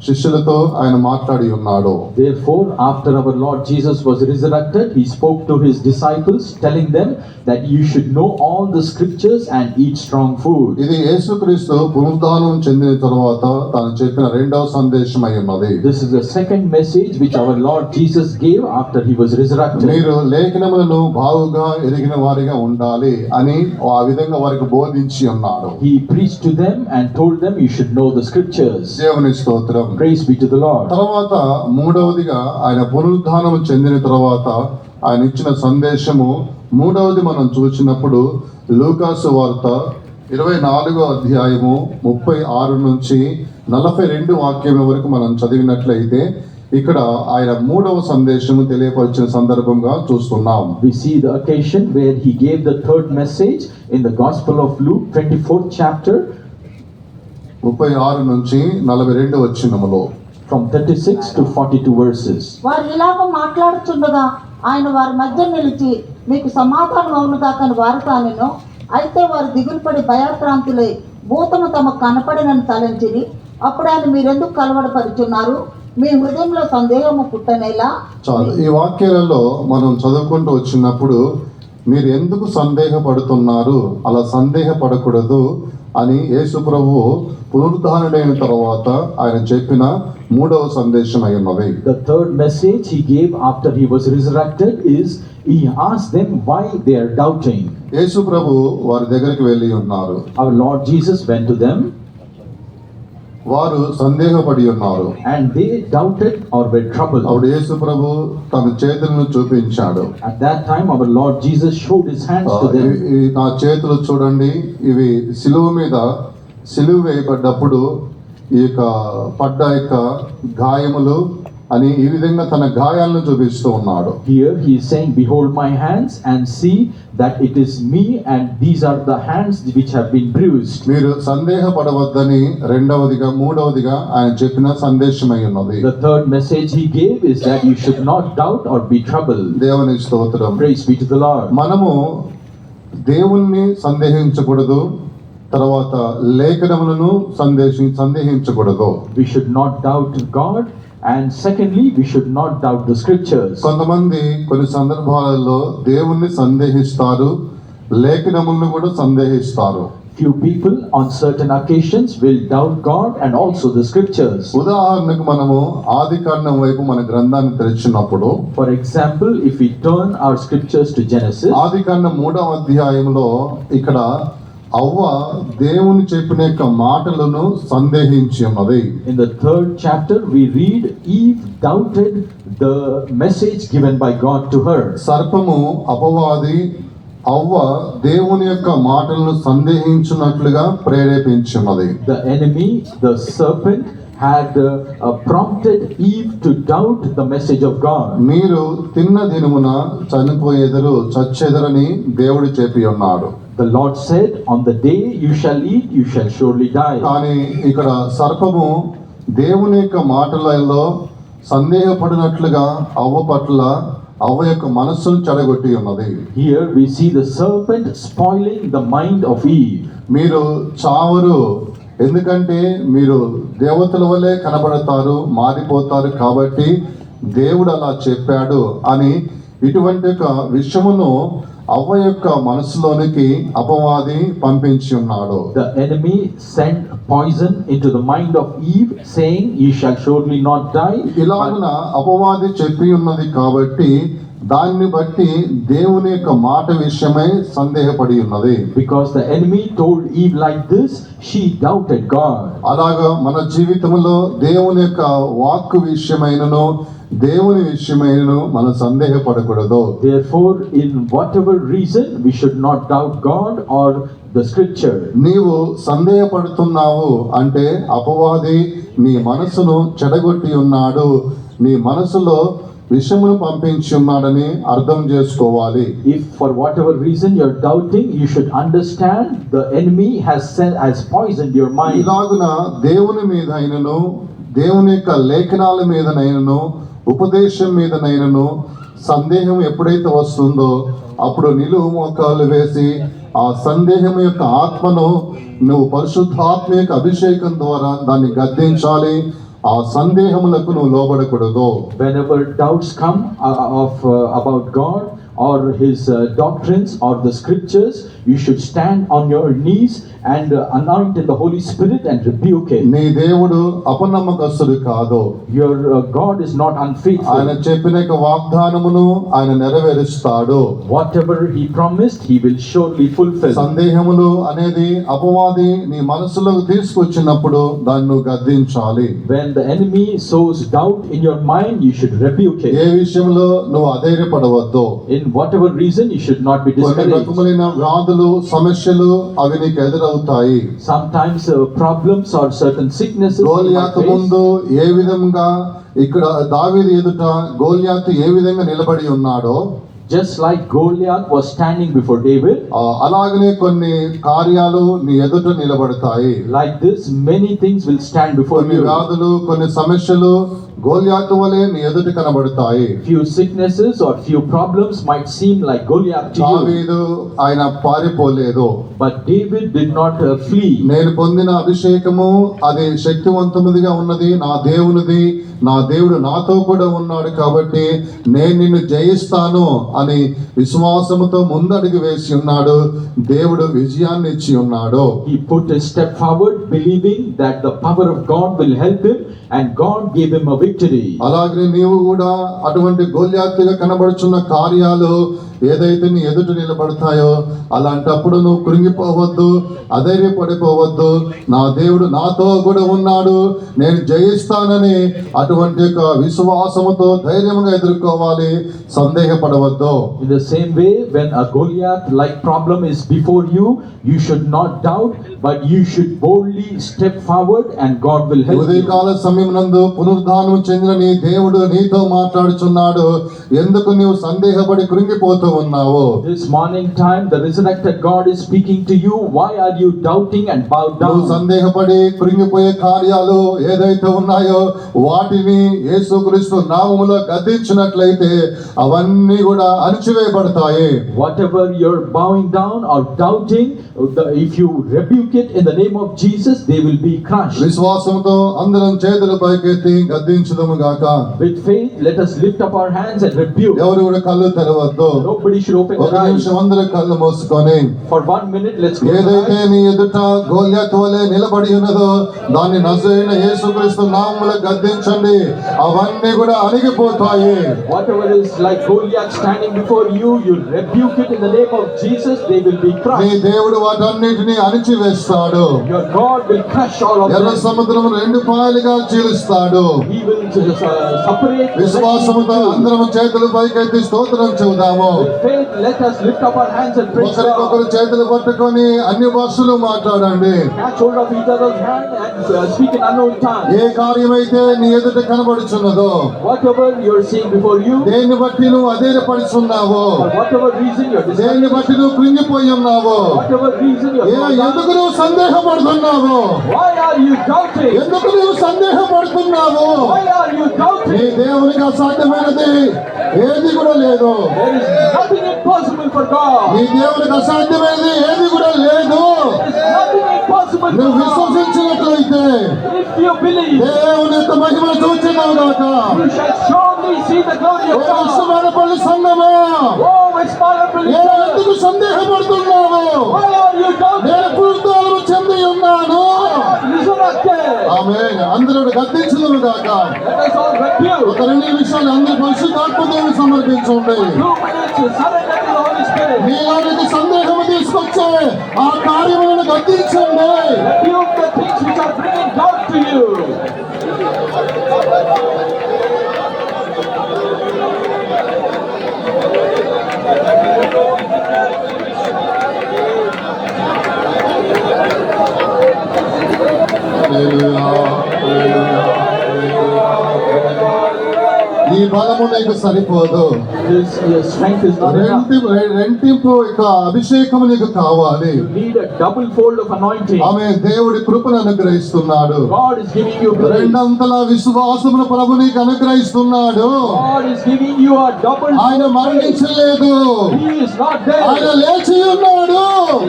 శిష్యులతో ఆయన మాట్లాడి ఉన్నాడు. Therefore, after our Lord Jesus was resurrected, he spoke to his disciples, telling them that you should know all the scriptures and eat strong food. ఇది యేసుక్రీస్తు పునరుద్ధానం చెందిన తర్వాత తాను చెప్పిన రెండవ సందేశం అయి ఉన్నది. This is the second message which our Lord Jesus gave after he was resurrected. మీరు లేఖనములను బాగుగా ఎరిగిన వారిగా ఉండాలి అని ఆ విధంగా వారికి బోధించి ఉన్నారు. He preached to them and told them you should know the scriptures. దేవుని స్తోత్రం. Praise be to the Lord. తర్వాత మూడవదిగా ఆయన పునరుద్ధానం చెందిన తర్వాత ఆయన ఇచ్చిన సందేశము మూడవది మనం చూసినప్పుడు లూకాసు వార్త 24వ అధ్యాయము 36 నుంచి 42 వాక్యం వరకు మనం చదివినట్లయితే ఇక్కడ ఆయన మూడవ సందేశము తెలియపరిచిన సందర్భంగా చూస్తున్నాం. We see the occasion where he gave the third message in the Gospel of Luke, 24th chapter, 36 నుంచి 42 వచనములో. from 36 to 42 verses. వారు ఇలాగ మాట్లాడుచుండగా ఆయన వారి మధ్య నిలిచి మీకు సమాధానం అవును కాకని వారితో అనెను. అయితే వారు దిగులుపడి భయభ్రాంతులై భూతము తమకు కనపడినని తలంచిరి. అప్పుడు ఆయన మీరెందుకు కలవడపరుచున్నారు, మీ హృదయంలో సందేహము పుట్టనేలా. చాలు. ఈ వాక్యాలలో మనం చదువుకుంటూ వచ్చినప్పుడు మీరు ఎందుకు సందేహపడుతున్నారు, అలా సందేహపడకూడదు అని యేసు ప్రభువు పునరుద్ధానుడైన తర్వాత ఆయన చెప్పిన మూడవ సందేశం అయి ఉన్నది. The third message he gave after he was resurrected is he asked them why they are doubting. యేసు ప్రభు వారి దగ్గరికి వెళ్ళి ఉన్నారు. Our Lord Jesus went to them వారు సందేహపడి ఉన్నారు. and they doubted or were troubled. అప్పుడు యేసు ప్రభు తన చేతులను చూపించాడు. At that time our Lord Jesus showed his hands to them. ఇవి నా చేతులు చూడండి, ఇవి సిలువ వేయబడ్డప్పుడు ఈ యొక్క పడ్డ యొక్క గాయములు అని ఈ విధంగా తన గాయాలను చూపిస్తూ ఉన్నాడు. Here he is saying, behold my hands and see that it is me, and these are the hands which have been bruised. మీరు సందేహపడవద్దని రెండవదిగా మూడవదిగా ఆయన చెప్పిన సందేశమై ఉన్నది. The third message he gave is that you should not doubt or be troubled. దేవుని స్తోత్రం. Praise be to the Lord. మనము దేవుణ్ణి సందేహించకూడదు, తర్వాత లేఖనములను సందేహించకూడదు. We should not doubt God, and secondly we should not doubt the scriptures. కొంతమంది కొన్ని సందర్భాలలో దేవుణ్ణి సందేహిస్తారు, లేఖనములను కూడా సందేహిస్తారు. Few people on certain occasions will doubt God and also the scriptures. ఉదాహరణకు మనము ఆదికాండం వైపు మన గ్రంథాన్ని తెరిచినప్పుడు, For example, if we turn our scriptures to Genesis, ఆదికాండం 3వ అధ్యాయంలో ఇక్కడ అవ్వ దేవుని చెప్పిన యొక్క మాటలను సందేహించి ఉన్నది. in the 3rd chapter we read Eve doubted the message given by God to her. సర్పము అపవాది అవ్వ దేవుని యొక్క మాటలను సందేహించినట్లుగా ప్రేరేపించున్నది. The enemy, the serpent, had prompted Eve to doubt the message of God. మీరు తిన్న దినమున చనిపోయేదరు, చచ్చెదరని దేవుడు చెప్పి ఉన్నాడు. The Lord said, on the day you shall eat, you shall surely die. కానీ ఇక్కడ సర్పము దేవుని యొక్క మాటలలో సందేహపడినట్లుగా అవ్వ పట్ల అవ్వ యొక్క మనస్సును చెడగొట్టి ఉన్నది. Here we see the serpent spoiling the mind of Eve. మీరు చావరు, ఎందుకంటే మీరు దేవతల వలె కనబడతారు, మారిపోతారు, కాబట్టి దేవుడు అలా చెప్పాడు అని ఇటువంటి ఒక విషయమును అవ్వ యొక్క మనసులోనికి అపవాది పంపించి ఉన్నాడు. The enemy sent poison into the mind of Eve, saying, "Ye shall surely not die." ఇలాగున అపవాది చెప్పి ఉన్నది కాబట్టి దాన్ని బట్టి దేవుని యొక్క మాట విషయమై సందేహపడి ఉన్నది. Because the enemy told Eve like this, she doubted God. అలాగా మన జీవితంలో దేవుని యొక్క వాక్కు విషయమైనను దేవుని విషయమైనను మనం సందేహపడకూడదు. Therefore, in whatever reason, we should not doubt God or the scripture. నీవు సందేహపడుతున్నావు అంటే అపవాది నీ మనసును చెడగొట్టి ఉన్నాడు, నీ మనసులో విషమును పంపించి ఉన్నాడని అర్థం చేసుకోవాలి. If for whatever reason you're doubting, you should understand the enemy has poisoned your mind. ఇలాగున దేవుని మీద అయినను దేవుని యొక్క లేఖనాల మీదనైనను ఉపదేశం మీదనైనను సందేహం ఎప్పుడైతే వస్తుందో అప్పుడు నిలువు మోకాలు వేసి ఆ సందేహం యొక్క ఆత్మను నువ్వు పరిశుద్ధాత్మ యొక్క అభిషేకం ద్వారా దాన్ని గద్దించాలి. ఆ సందేహములకు నువ్వు లోబడకూడదు. Whenever doubts come about God or his doctrines or the scriptures, you should stand on your knees and anoint in the Holy Spirit and rebuke it. నీ దేవుడు అపనమ్మకస్తుడు కాదు. Your God is not unfaithful. ఆయన చెప్పిన యొక్క వాగ్దానమును ఆయన నెరవేరుస్తాడు. Whatever he promised, he will surely fulfill. సందేహములు అనేది అపవాది నీ మనసులోకి తీసుకొచ్చినప్పుడు దాన్ని నువ్వు గద్దించాలి. When the enemy sows doubt in your mind, you should rebuke A it. విషయంలో నువ్వు అధైర్యపడవద్దు. In in whatever reason, you should not be కొన్ని discouraged. రకములైన వ్యాధులు సమస్యలు అవి నీకు ఎదురవుతాయి. Sometimes problems or certain sicknesses you might గోలియాతు face. ముందు ఏ విధంగా ఇక్కడ దావీదు ఎదుట గోలియాతు ఏ విధంగా నిలబడి ఉన్నాడో Just like Goliath was standing before David, అలాగనే కొన్ని కార్యాలు నీ ఎదుట నిలబడతాయి. like this, many things will stand before కొన్ని you. వ్యాధులు కొన్ని సమస్యలు గోలియాతు వలె నీ ఎదుట కనబడతాయి. Few sicknesses or few problems might seem like Goliath to you, దావీదు ఆయన పారిపోలేదు. but David did not flee. నేను పొందిన అభిషేకము అది శక్తివంతముదిగా ఉన్నది, నా దేవునిది, నా దేవుడు నాతో కూడా ఉన్నాడు కాబట్టి నేను నిన్ను జయిస్తాను అని విశ్వాసముతో ముందడుగు వేసి ఉన్నాడు. దేవుడు విజయాన్ని ఇచ్చి ఉన్నాడు. He put a step forward, believing that the power of God will help him, and God gave him a victory. అలాగే నీవు కూడా అటువంటి గోలియాతుగా కనబడుచున్న కార్యాలు ఏదైతే నీ ఎదుట నిలబడతాయో అలాంటప్పుడు నువ్వు కృంగిపోవద్దు, అధైర్యపడిపోవద్దు. నా దేవుడు నాతో కూడా ఉన్నాడు, నేను జయిస్తానని అటువంటి యొక్క విశ్వాసముతో ధైర్యంగా ఎదుర్కోవాలి, సందేహపడవద్దు. In the same way, when a Goliath-like problem is before you, you should not doubt, but you should boldly step forward, and God will help you. ఉదయకాల సమయం నందు పునరుద్ధానం చెందిన నీ దేవుడు నీతో మాట్లాడుచున్నాడు. ఎందుకు నీవు సందేహపడి కృంగిపోతూ ఉన్నావు? This morning time, the resurrected God is speaking to you. Why are you doubting and bowed నువ్వు down? సందేహపడి కృంగిపోయే కార్యాలు ఏదైతే ఉన్నాయో వాటిని యేసుక్రీస్తు నామములో గద్దించినట్లయితే అవన్నీ కూడా అణిచివేయబడతాయి. Whatever you're bowing down or doubting, if you rebuke it in the name of Jesus, they will be crushed. విశ్వాసంతో అందరం చేతులు పైకెత్తి గద్దించుదము గాక. With faith, let us lift up our hands and rebuke. ఎవరు కూడా కళ్ళు తెరవద్దు. Nobody should open ఒక their eyes. నిమిషం అందరూ కళ్ళు మూసుకొని For 1 minute, let's close our ఏదైతే eyes. నీ ఎదుట గోలియాతు వలె నిలబడి ఉన్నదో దాన్ని నజరేయుడైన యేసుక్రీస్తు నామములో గద్దించండి, అవన్నీ కూడా అణిగిపోతాయి. Whatever is like Goliath standing before you, you rebuke it in the name of Jesus, they will be నీ crushed. దేవుడు వాటన్నిటిని అణిచివేస్తాడు. Your God will crush all of ఎర్ర them. సముద్రం రెండు పాయలుగా చీలుస్తాడు. He will separate. the విశ్వాసముతో Red Sea. అందరం చేతులు పైకెత్తి స్తోత్రం చెబుదాము. With faith, let us lift up our hands and praise ఒకరికొకరు God. చేతులు పట్టుకొని అన్ని భాషలు మాట్లాడండి. Catch hold of each other's hand and speak in unknown tongues. ఏ కార్యమైతే నీ ఎదుట కనబడుచున్నదో Whatever you are seeing before you, దేన్ని బట్టి నువ్వు అధైర్యపడుచున్నావో, for whatever reason you are దేన్ని discouraged, బట్టి నువ్వు కృంగిపోయి ఉన్నావో, whatever reason you are bowed down, ఎందుకు నువ్వు సందేహపడుతున్నావో, why are you doubting? ఎందుకు నువ్వు సందేహపడుతున్నావో? Why are you నీ doubting? దేవునికి అసాధ్యమైనది ఏది కూడా లేదు. There is nothing impossible for God. నీ దేవునికి అసాధ్యమైనది ఏది కూడా లేదు. There is nothing impossible for నువ్వు God. విశ్వసించినట్లయితే If you believe, దేవుని యొక్క మహిమను చూచినావు గాక. you shall surely see the glory oh of God. విశ్వమానపల్లి Sangma, Oh, Ismail, నేను ఎందుకు సందేహపడుతున్నావు? why are you doubting? నేను పునరుద్ధానం చెంది ఉన్నాను. Resurrected. ఆమేన్. అందరూ గద్దించుదురు గాక. Let us all rebuke. ఒక రెండు నిమిషాలు అందరూ పరిశుద్ధాత్మదేవుని సమర్పించండి. 2 minutes to surrender to the Holy Spirit. మీలోనికి సందేహం తీసుకొచ్చే ఆ కార్యములను గద్దించండి. Rebuke the things which are bringing doubt to you. హల్లెలూయా, హల్లెలూయా, హల్లెలూయా. ఈ బలము నీకు సరిపోదు. This strength is not enough. రెంటింపు ఇక అభిషేకము నీకు కావాలి. You need a double fold of anointing. ఆమె దేవుడి కృపను అనుగ్రహిస్తున్నాడు. God is giving you grace. రెండంతల విశ్వాసమును ప్రభు నీకు అనుగ్రహిస్తున్నాడు. God is giving you a double ఆయన fold. మరణించలేదు, He is not ఆయన dead. లేచి ఉన్నాడు.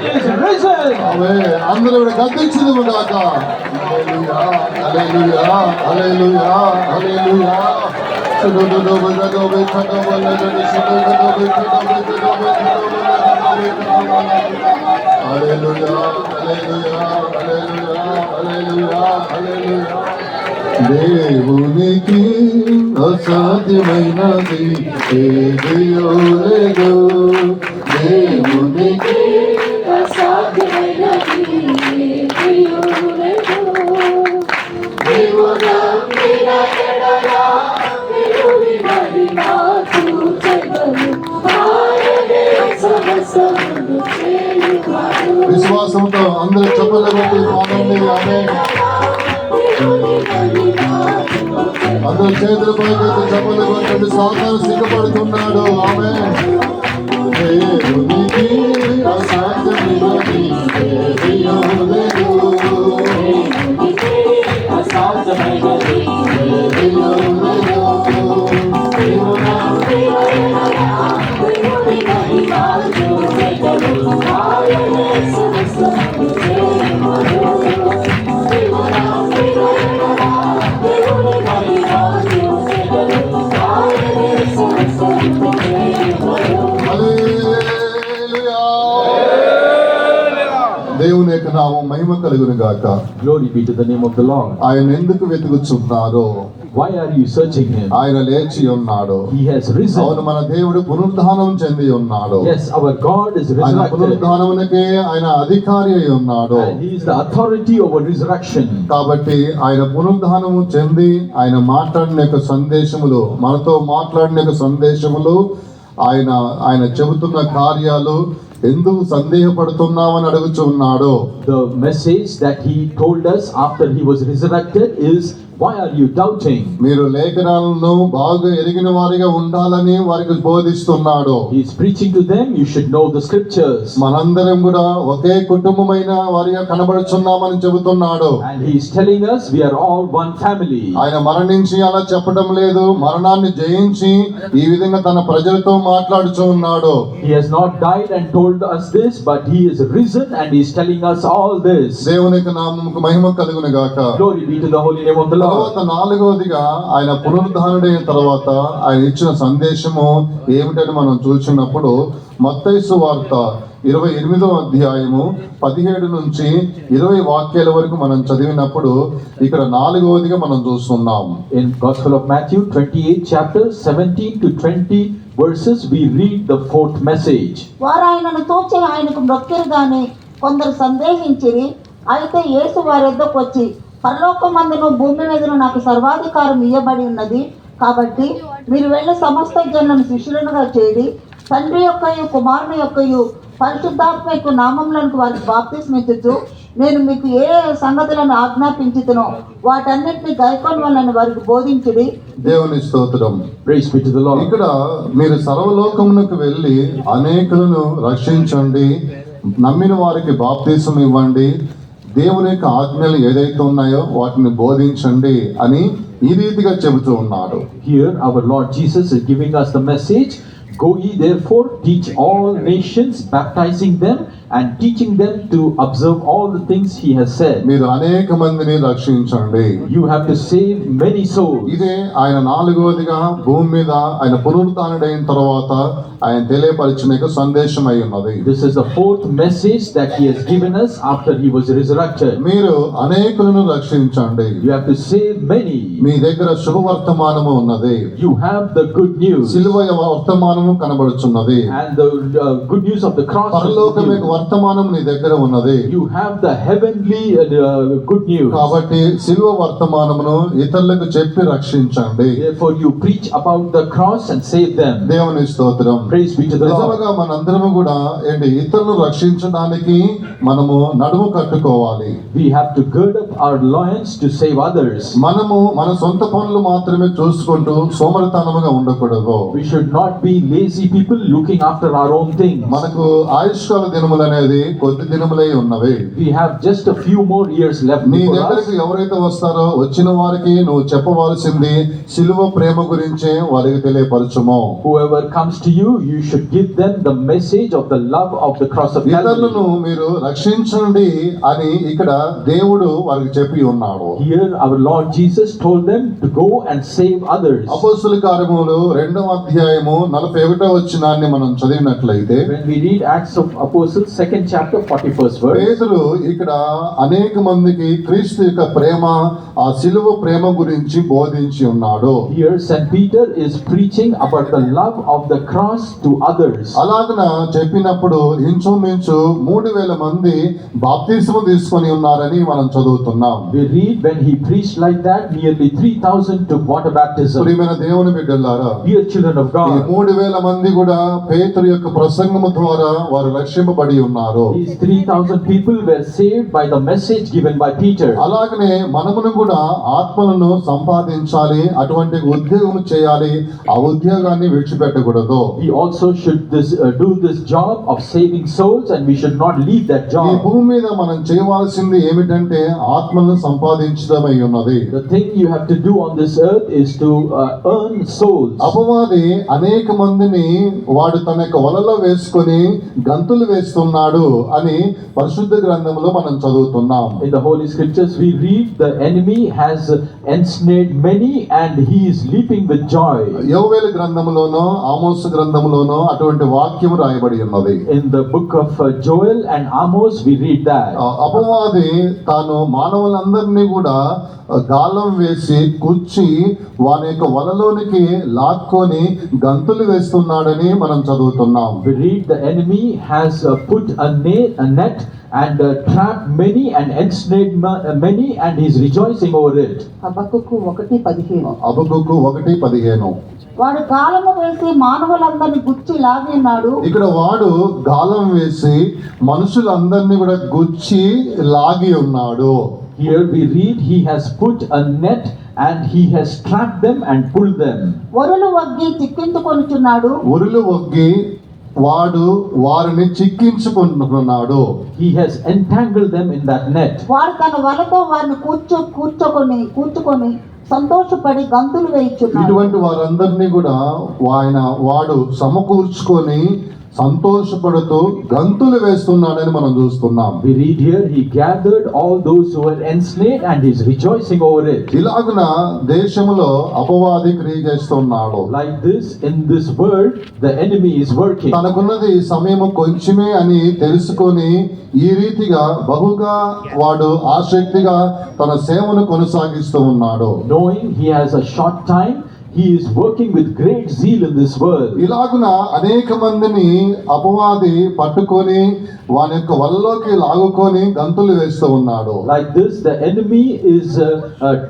He is risen. ఆమె అందరూ గద్దించుదుము గాక. హల్లెలూయా, హల్లెలూయా, హల్లెలూయా, హల్లెలూయా. హల్లెలూయా, హల్లెలూయా, హల్లెలూయా, హల్లెలూయా, హల్లెలూయా. దేవునికి అసాధ్యమైనది ఏదియో లేదు. దేవునికి అసాధ్యమైనది ఏదియో లేదు. నీవు నమ్మిన ఎడల దేవుని మహిమ చూచెదను. విశ్వాసంతో అందరూ చెప్పలు కొట్టి పాడండి. ఆమేన్. అందరూ చేతులు పైకెత్తి చెప్పలు కొట్టండి. సాతాను సిగ్గుపడుతున్నాడు. ఆమేన్. దేవునికి అసాధ్యమైనది ఏదీ లేదు. దేవుని యొక్క నామం మహిమ కలుగును గాక. Glory be to the name of the Lord. ఆయన ఎందుకు వెతుకుచున్నారు? Why are you searching him? ఆయన లేచి ఉన్నాడు. He has risen. అవును, మన దేవుడు పునరుద్ధానం చెంది ఉన్నాడు. Yes, our God is ఆయన resurrected. పునరుద్ధానమునకే ఆయన అధికారి అయి ఉన్నాడు. And he is the authority over resurrection. కాబట్టి ఆయన పునరుద్ధానము చెంది ఆయన మాట్లాడిన యొక్క సందేశములు, మనతో మాట్లాడిన యొక్క సందేశములు, ఆయన చెబుతున్న కార్యాలు ఎందుకు సందేహపడుతున్నామని అడుగుచున్నాడు. The message that he told us after he was resurrected is, why are you doubting? మీరు లేఖనాలను బాగా ఎరిగిన వారిగా ఉండాలని వారికి బోధిస్తున్నాడు. He is preaching to them, you should know the scriptures. మనందరం కూడా ఒకే కుటుంబమైన వారిగా కనబడుచున్నామని చెబుతున్నాడు. And he is telling us we are all one family. ఆయన మరణించి అలా చెప్పడం లేదు, మరణాన్ని జయించి ఈ విధంగా తన ప్రజలతో మాట్లాడుచూ ఉన్నాడు. He has not died and told us this, but he is risen and he is telling us all this. దేవునికి నామముకు మహిమ కలుగును గాక. Glory be to the holy name of the Lord. తర్వాత నాలుగవదిగా ఆయన పునరుద్ధానుడైన తర్వాత ఆయన ఇచ్చిన సందేశము ఏమిటని మనం చూసినప్పుడు మత్తయి సువార్త 28వ అధ్యాయము 17 నుంచి 20 వాక్యాల వరకు మనం చదివినప్పుడు ఇక్కడ నాలుగవదిగా మనం చూస్తున్నాం. In Gospel of Matthew 28 chapter 17 to 20 verses we read the fourth message. వారు ఆయనను చూచి ఆయనకు మ్రొక్కిరి గాని కొందరు సందేహించిరి. అయితే యేసు వారి వద్దకు వచ్చి, పరలోకమందును భూమి మీదను నాకు సర్వాధికారం ఇయ్యబడి ఉన్నది. కాబట్టి మీరు వెళ్ళి సమస్త జనులను శిష్యులుగా చేరి తండ్రి యొక్కయు కుమారుని యొక్కయు పరిశుద్ధాత్మ యొక్క నామములను వారికి బాప్తిస్మిచ్చుచు నేను మీకు ఏ సంగతులను ఆజ్ఞాపించుతునో వాటన్నిటిని గైకొనవలెనని వారికి బోధించుడి. దేవుని స్తోత్రం. Praise be to the Lord. ఇక్కడ మీరు సర్వలోకమునకు వెళ్ళి అనేకులను రక్షించండి, నమ్మిన వారికి బాప్తిసం ఇవ్వండి, దేవుని యొక్క ఆజ్ఞలు ఏదైతే ఉన్నాయో వాటిని బోధించండి అని ఈ రీతిగా చెబుతూ ఉన్నాడు. Here our Lord Jesus is giving us the message, go ye therefore teach all nations, baptizing them and teaching them to observe all the things he has said. మీరు అనేక మందిని రక్షించండి. You have to save many souls. ఇదే ఆయన నాలుగవదిగా భూమి మీద ఆయన పునరుద్ధానుడైన తర్వాత ఆయన తెలియపరిచిన యొక్క సందేశం అయి ఉన్నది. This is the fourth message that he has given us after he was resurrected. మీరు అనేకులను రక్షించండి. You have to save many. మీ దగ్గర శుభవర్తమానము ఉన్నది. You have the good news. సిలువ వర్తమానము కనబడుచున్నది. And the good news of the cross. పరలోకం యొక్క వర్తమానం నీ దగ్గర ఉన్నది. You have the heavenly good news. కాబట్టి సిలువ వర్తమానమును ఇతరులకు చెప్పి రక్షించండి. Therefore you preach about the cross and save them. దేవుని స్తోత్రం. Praise be to the Lord. నిజముగా మనందరము కూడా ఇతరులను రక్షించడానికి మనము నడుము కట్టుకోవాలి. We have to gird up our loins to save others. మనము మన సొంత పనులు మాత్రమే చూసుకుంటూ సోమరితనముగా ఉండకూడదు. We should not be lazy people looking after our own things. మనకు ఆయుష్కాల దినములు అనేది కొద్ది దినములై ఉన్నవి. We have just a few more years left నీ before దగ్గరికి us. ఎవరైతే వస్తారో వచ్చిన వారికి నువ్వు చెప్పవలసింది సిలువ ప్రేమ గురించే వారికి తెలియపరచుము. Whoever comes to you, you should give them the message of the love of the cross of ఇతరులను Calvary. మీరు రక్షించండి అని ఇక్కడ దేవుడు వారికి చెప్పి ఉన్నాడు. Here our Lord Jesus told them to go and save others. అపోస్తుల కార్యములు 2వ అధ్యాయము 41వ వచనాన్ని మనం చదివినట్లయితే When we read Acts of Apostles 2nd chapter 41st verse, పేతురు ఇక్కడ అనేక మందికి క్రీస్తు యొక్క ప్రేమ, ఆ సిలువ ప్రేమ గురించి బోధించి ఉన్నాడు. here St. Peter is preaching about the love of the cross to others. అలాగన చెప్పినప్పుడు ఇంచుమించు 3000 మంది బాప్తిస్మం తీసుకొని ఉన్నారని మనం చదువుతున్నాం. We read when he preached like that, nearly 3000 took water baptism. ప్రియమైన దేవుని బిడ్డలారా, Dear children of ఈ God, 3000 మంది కూడా పేతురు యొక్క ప్రసంగము ద్వారా వారు రక్షింపబడి ఉన్నారు. These 3,000 people were saved by the message given by Peter. అలాగనే మనమును కూడా ఆత్మలను సంపాదించాలి, అటువంటి ఉద్యోగం చేయాలి, ఆ ఉద్యోగాన్ని విడిచిపెట్టకూడదు. We also should do this job of saving souls, and we should not leave that ఈ job. భూమి మీద మనం చేయవలసింది ఏమిటంటే ఆత్మలను సంపాదించడమై ఉన్నది. The thing you have to do on this earth is to earn souls. అపవాది అనేక మందిని వాడు తన యొక్క వలలో వేసుకొని గంతులు వేస్తున్నాడు అని పరిశుద్ధ గ్రంథంలో మనం చదువుతున్నాం. In the Holy Scriptures we read the enemy has ensnared many and he is leaping with joy. యోవేలు గ్రంథంలోనో ఆమోసు గ్రంథంలోనో అటువంటి వాక్యం రాయబడి ఉన్నది. In the book of Joel and Amos we read that. అపవాది తాను మానవులందరినీ కూడా గాలం వేసి కూర్చి వాని యొక్క వలలోనికి లాక్కొని గంతులు వేస్తున్నాడని మనం చదువుతున్నాం. We read the enemy has put a net and trapped many and ensnared many and he is rejoicing over it. హబక్కూకు 1:15. హబక్కూకు 1:15. వాడు గాలము వేసి మానవులందరినీ గుచ్చి లాగి ఉన్నాడు. ఇక్కడ వాడు గాలం వేసి మనుషులందరినీ కూడా గుచ్చి లాగి ఉన్నాడు. Here we read he has put a net and he has trapped them and pulled them. వరులు వగ్గి చిక్కించుకొనుచున్నాడు. ఉరులు వగ్గి వాడు వారిని చిక్కించుకుంటున్నాడు. He has entangled them in that net. వాడు తన వలతో వారిని కూర్చుకొని సంతోషపడి గంతులు వేయుచున్నాడు. ఇటువంటి వారందరినీ కూడా వాడు సమకూర్చుకొని సంతోషపడుతూ గంతులు వేస్తున్నాడని మనం చూస్తున్నాం. We read here he gathered all those who were ensnared and he is rejoicing over it. ఇలాగున దేశంలో అపవాది క్రియ చేస్తున్నాడు. Like this in this world the enemy is working. తనకున్నది సమయం కొంచెమే అని తెలుసుకొని ఈ రీతిగా బహుగా వాడు ఆసక్తిగా తన సేవను కొనసాగిస్తూ ఉన్నాడు. Knowing he has a short time, he is working with great zeal in this world. ఇలాగున అనేక మందిని అపవాది పట్టుకొని వాని యొక్క వలలోకి లాగుకొని గంతులు వేస్తూ ఉన్నాడు. Like this the enemy is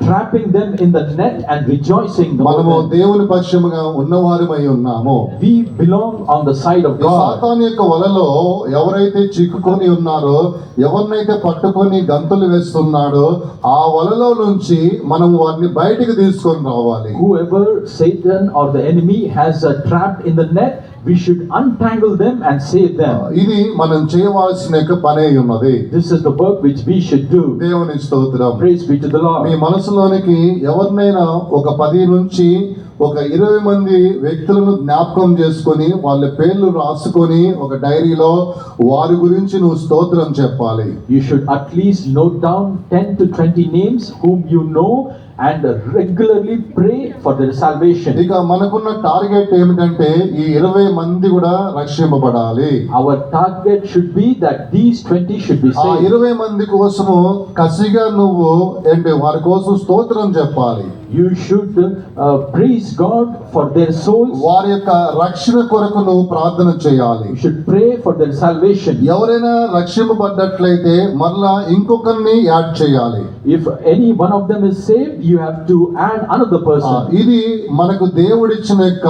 trapping them in the net and rejoicing. మనము దేవుని పక్షముగా ఉన్నవారమై ఉన్నాము. We belong on the side of God. సాతాను యొక్క వలలో ఎవరైతే చిక్కుకొని ఉన్నారో, ఎవరినైతే పట్టుకొని గంతులు వేస్తున్నాడో ఆ వలలో నుంచి మనం వారిని బయటికి తీసుకొని రావాలి. Whoever Satan or the enemy has trapped in the net, we should untangle them and save them. ఇది మనం చేయవలసిన యొక్క పనే ఉన్నది. This is the work which we should do. దేవుని స్తోత్రం. Praise be to the Lord. మీ మనసులోనికి ఎవరినైనా ఒక 10 నుంచి ఒక 20 మంది వ్యక్తులను జ్ఞాపకం చేసుకొని వాళ్ళ పేర్లు రాసుకొని ఒక డైరీలో వారి గురించి నువ్వు స్తోత్రం చెప్పాలి. You should at least note down 10 to 20 names whom you know and regularly pray for their salvation. ఇక మనకున్న టార్గెట్ ఏమిటంటే ఈ 20 మంది కూడా రక్షింపబడాలి. Our target should be that these 20 should be ఆ saved. 20 మంది కోసము కసిగా నువ్వు వారి కోసం స్తోత్రం చెప్పాలి. You should praise God for their souls. వారి యొక్క రక్షణ కొరకు నువ్వు ప్రార్థన చేయాలి. You should pray for their salvation. ఎవరైనా రక్షింపబడ్డట్లయితే మరలా ఇంకొకరిని యాడ్ చేయాలి. If any one of them is saved, you have to add another person. ఇది మనకు దేవుడిచ్చిన యొక్క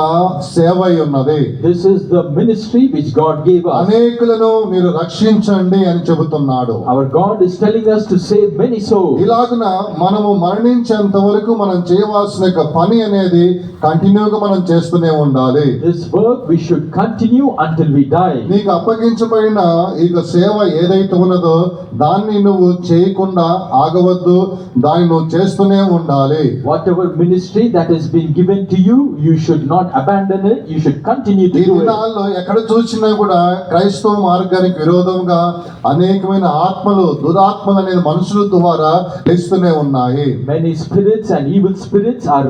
సేవ అయి ఉన్నది. This is the ministry which God gave us. అనేకులను మీరు రక్షించండి అని చెబుతున్నాడు. Our God is telling us to save many souls. ఇలాగున మనము మరణించేంత వరకు మనం చేయవలసిన యొక్క పని అనేది కంటిన్యూగా మనం చేస్తూనే ఉండాలి. This work we should continue until we die. నీకు అప్పగించబడిన ఈ సేవ ఏదైతే ఉన్నదో దాన్ని నువ్వు చేయకుండా ఆగవద్దు, దాన్ని నువ్వు చేస్తూనే ఉండాలి. Whatever ministry that has been given to you, you should not abandon it. You should continue to ఈ do it. దినాల్లో ఎక్కడ చూసినా కూడా క్రైస్తవ మార్గానికి విరోధంగా అనేకమైన ఆత్మలు, దురాత్మలు అనేది మనుషుల ద్వారా లేస్తూనే ఉన్నాయి. Many spirits and evil spirits are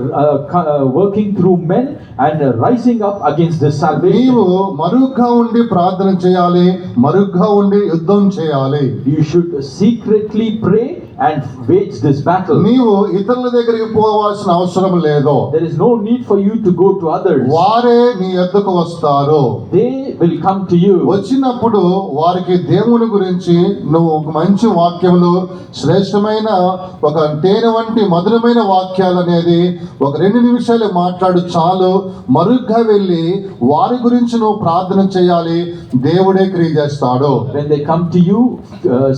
working through men and rising up against this salvation. నీవు మరుగ్గా ఉండి ప్రార్థన చేయాలి, మరుగ్గా ఉండి యుద్ధం చేయాలి. You should secretly pray and wage this battle. నీవు ఇతరుల దగ్గరికి పోవాల్సిన అవసరం లేదు. There is no need for you to go to others. వారే నీ యొద్దకు వస్తారు. They will come to you. వచ్చినప్పుడు వారికి దేవుని గురించి నువ్వు ఒక మంచి వాక్యములు, శ్రేష్టమైన ఒక తేనె వంటి మధురమైన వాక్యాలు అనేది ఒక 2 నిమిషాలు మాట్లాడు చాలు. మరుగ్గా వెళ్ళి వారి గురించి నువ్వు ప్రార్థన చేయాలి. దేవుడే క్రియ చేస్తాడు. When they come to you,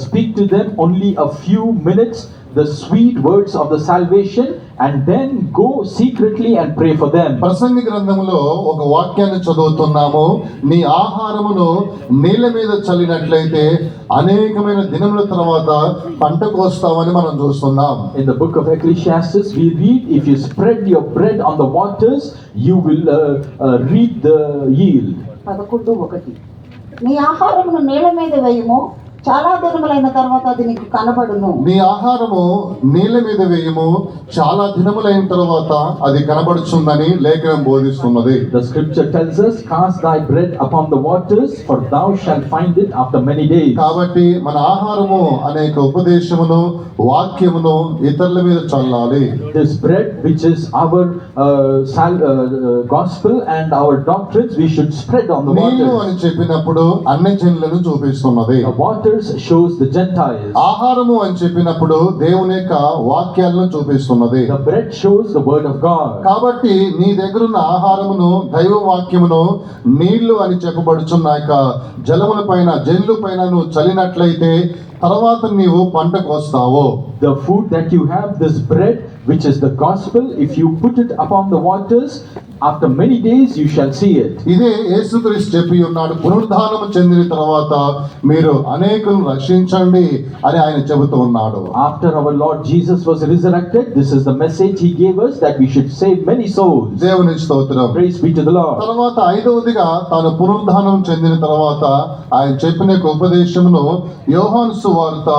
speak to them only a few minutes, the sweet words of the salvation, and then go secretly and pray for them. ప్రసంగి గ్రంథంలో ఒక వాక్యాన్ని చదువుతున్నాము. నీ ఆహారమును నీళ్ళ మీద చల్లినట్లయితే అనేకమైన దినముల తర్వాత పంట కోస్తామని మనం చూస్తున్నాం. In the book of Ecclesiastes, we read, if you spread your bread on the waters, you will reap the yield. 11:1 నీ ఆహారమును నీళ్ళ మీద వేయము, చాలా దినములైన తర్వాత అది నీకు కనబడును. నీ ఆహారము నీళ్ళ మీద వేయము, చాలా దినములైన తర్వాత అది కనబడుచుందని లేఖనం బోధిస్తున్నది. The scripture tells us, cast thy bread upon the waters, for thou shalt find it after many days. కాబట్టి మన ఆహారము అనేక ఉపదేశమును, వాక్యమును ఇతరుల మీద చల్లాలి. This bread, which is our gospel and our doctrines, we should spread on the నీళ్ళు waters. అని చెప్పినప్పుడు అన్యజనులను చూపిస్తున్నది. The waters shows the Gentiles. ఆహారము అని చెప్పినప్పుడు దేవుని యొక్క వాక్యాలను చూపిస్తున్నది. The bread shows the word of God. కాబట్టి నీ దగ్గరున్న ఆహారమును, దైవ వాక్యమును నీళ్లు అని చెప్పబడుచున్న యొక్క జలముల పైన, జనుల పైన నువ్వు చల్లినట్లయితే తర్వాత నీవు పంటకు వస్తావు. The food that you have, this bread, which is the gospel, if you put it upon the waters, after many days you shall see it. ఇదే యేసుక్రీస్తు చెప్పి ఉన్నాడు, పునరుద్ధానము చెందిన తర్వాత మీరు అనేకులను రక్షించండి అని ఆయన చెబుతూ ఉన్నాడు. After our Lord Jesus was resurrected, this is the message he gave us, that we should save many souls. దేవుని స్తోత్రం. Praise be to the Lord. తర్వాత 5వదిగా తాను పునరుద్ధానం చెందిన తర్వాత ఆయన చెప్పిన యొక్క ఉపదేశమును యోహాను సువార్త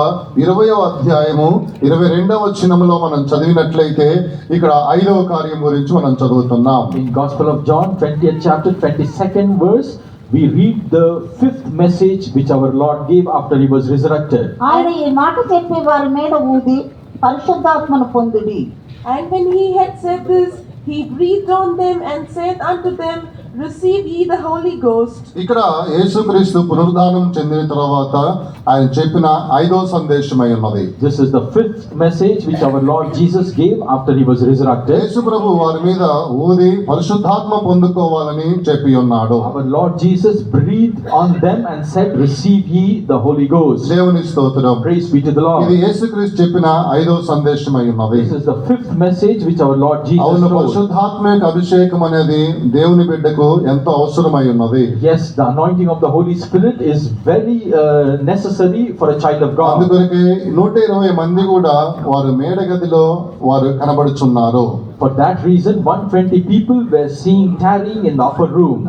20వ అధ్యాయము 22వ వచనములో మనం చదివినట్లయితే ఇక్కడ 5వ కార్యం గురించి మనం చదువుతున్నాం. In Gospel of John, 20th chapter, 22nd verse, we read the 5th message which our Lord gave after he was resurrected. ఆయన ఈ మాట చెప్పి వారి మీద ఊది పరిశుద్ధాత్మను పొందుడి. And when he had said this, he breathed on them and said unto them, receive ye the Holy Ghost. ఇక్కడ యేసుక్రీస్తు పునరుద్ధానం చెందిన తర్వాత ఆయన చెప్పిన 5వ సందేశమై ఉన్నది. This is the 5th message which our Lord Jesus gave after he was resurrected. యేసు ప్రభు వారి మీద ఊది పరిశుద్ధాత్మ పొందుకోవాలని చెప్పి ఉన్నాడు. Our Lord Jesus breathed on them and said, receive ye the Holy Ghost. దేవుని స్తోత్రం. Praise be to the ఇది Lord. యేసుక్రీస్తు చెప్పిన 5వ సందేశమై ఉన్నది. This is the 5th message which our Lord Jesus అవును, told. పరిశుద్ధాత్మ యొక్క అభిషేకం అనేది దేవుని బిడ్డకు ఎంతో అవసరమై ఉన్నది. Yes, the anointing of the Holy Spirit is very necessary for a child of God. అందుకొరకే 120 మంది కూడా వారు మేడగదిలో వారు కనబడుచున్నారు. For that reason, 120 people were seen tarrying in the upper room.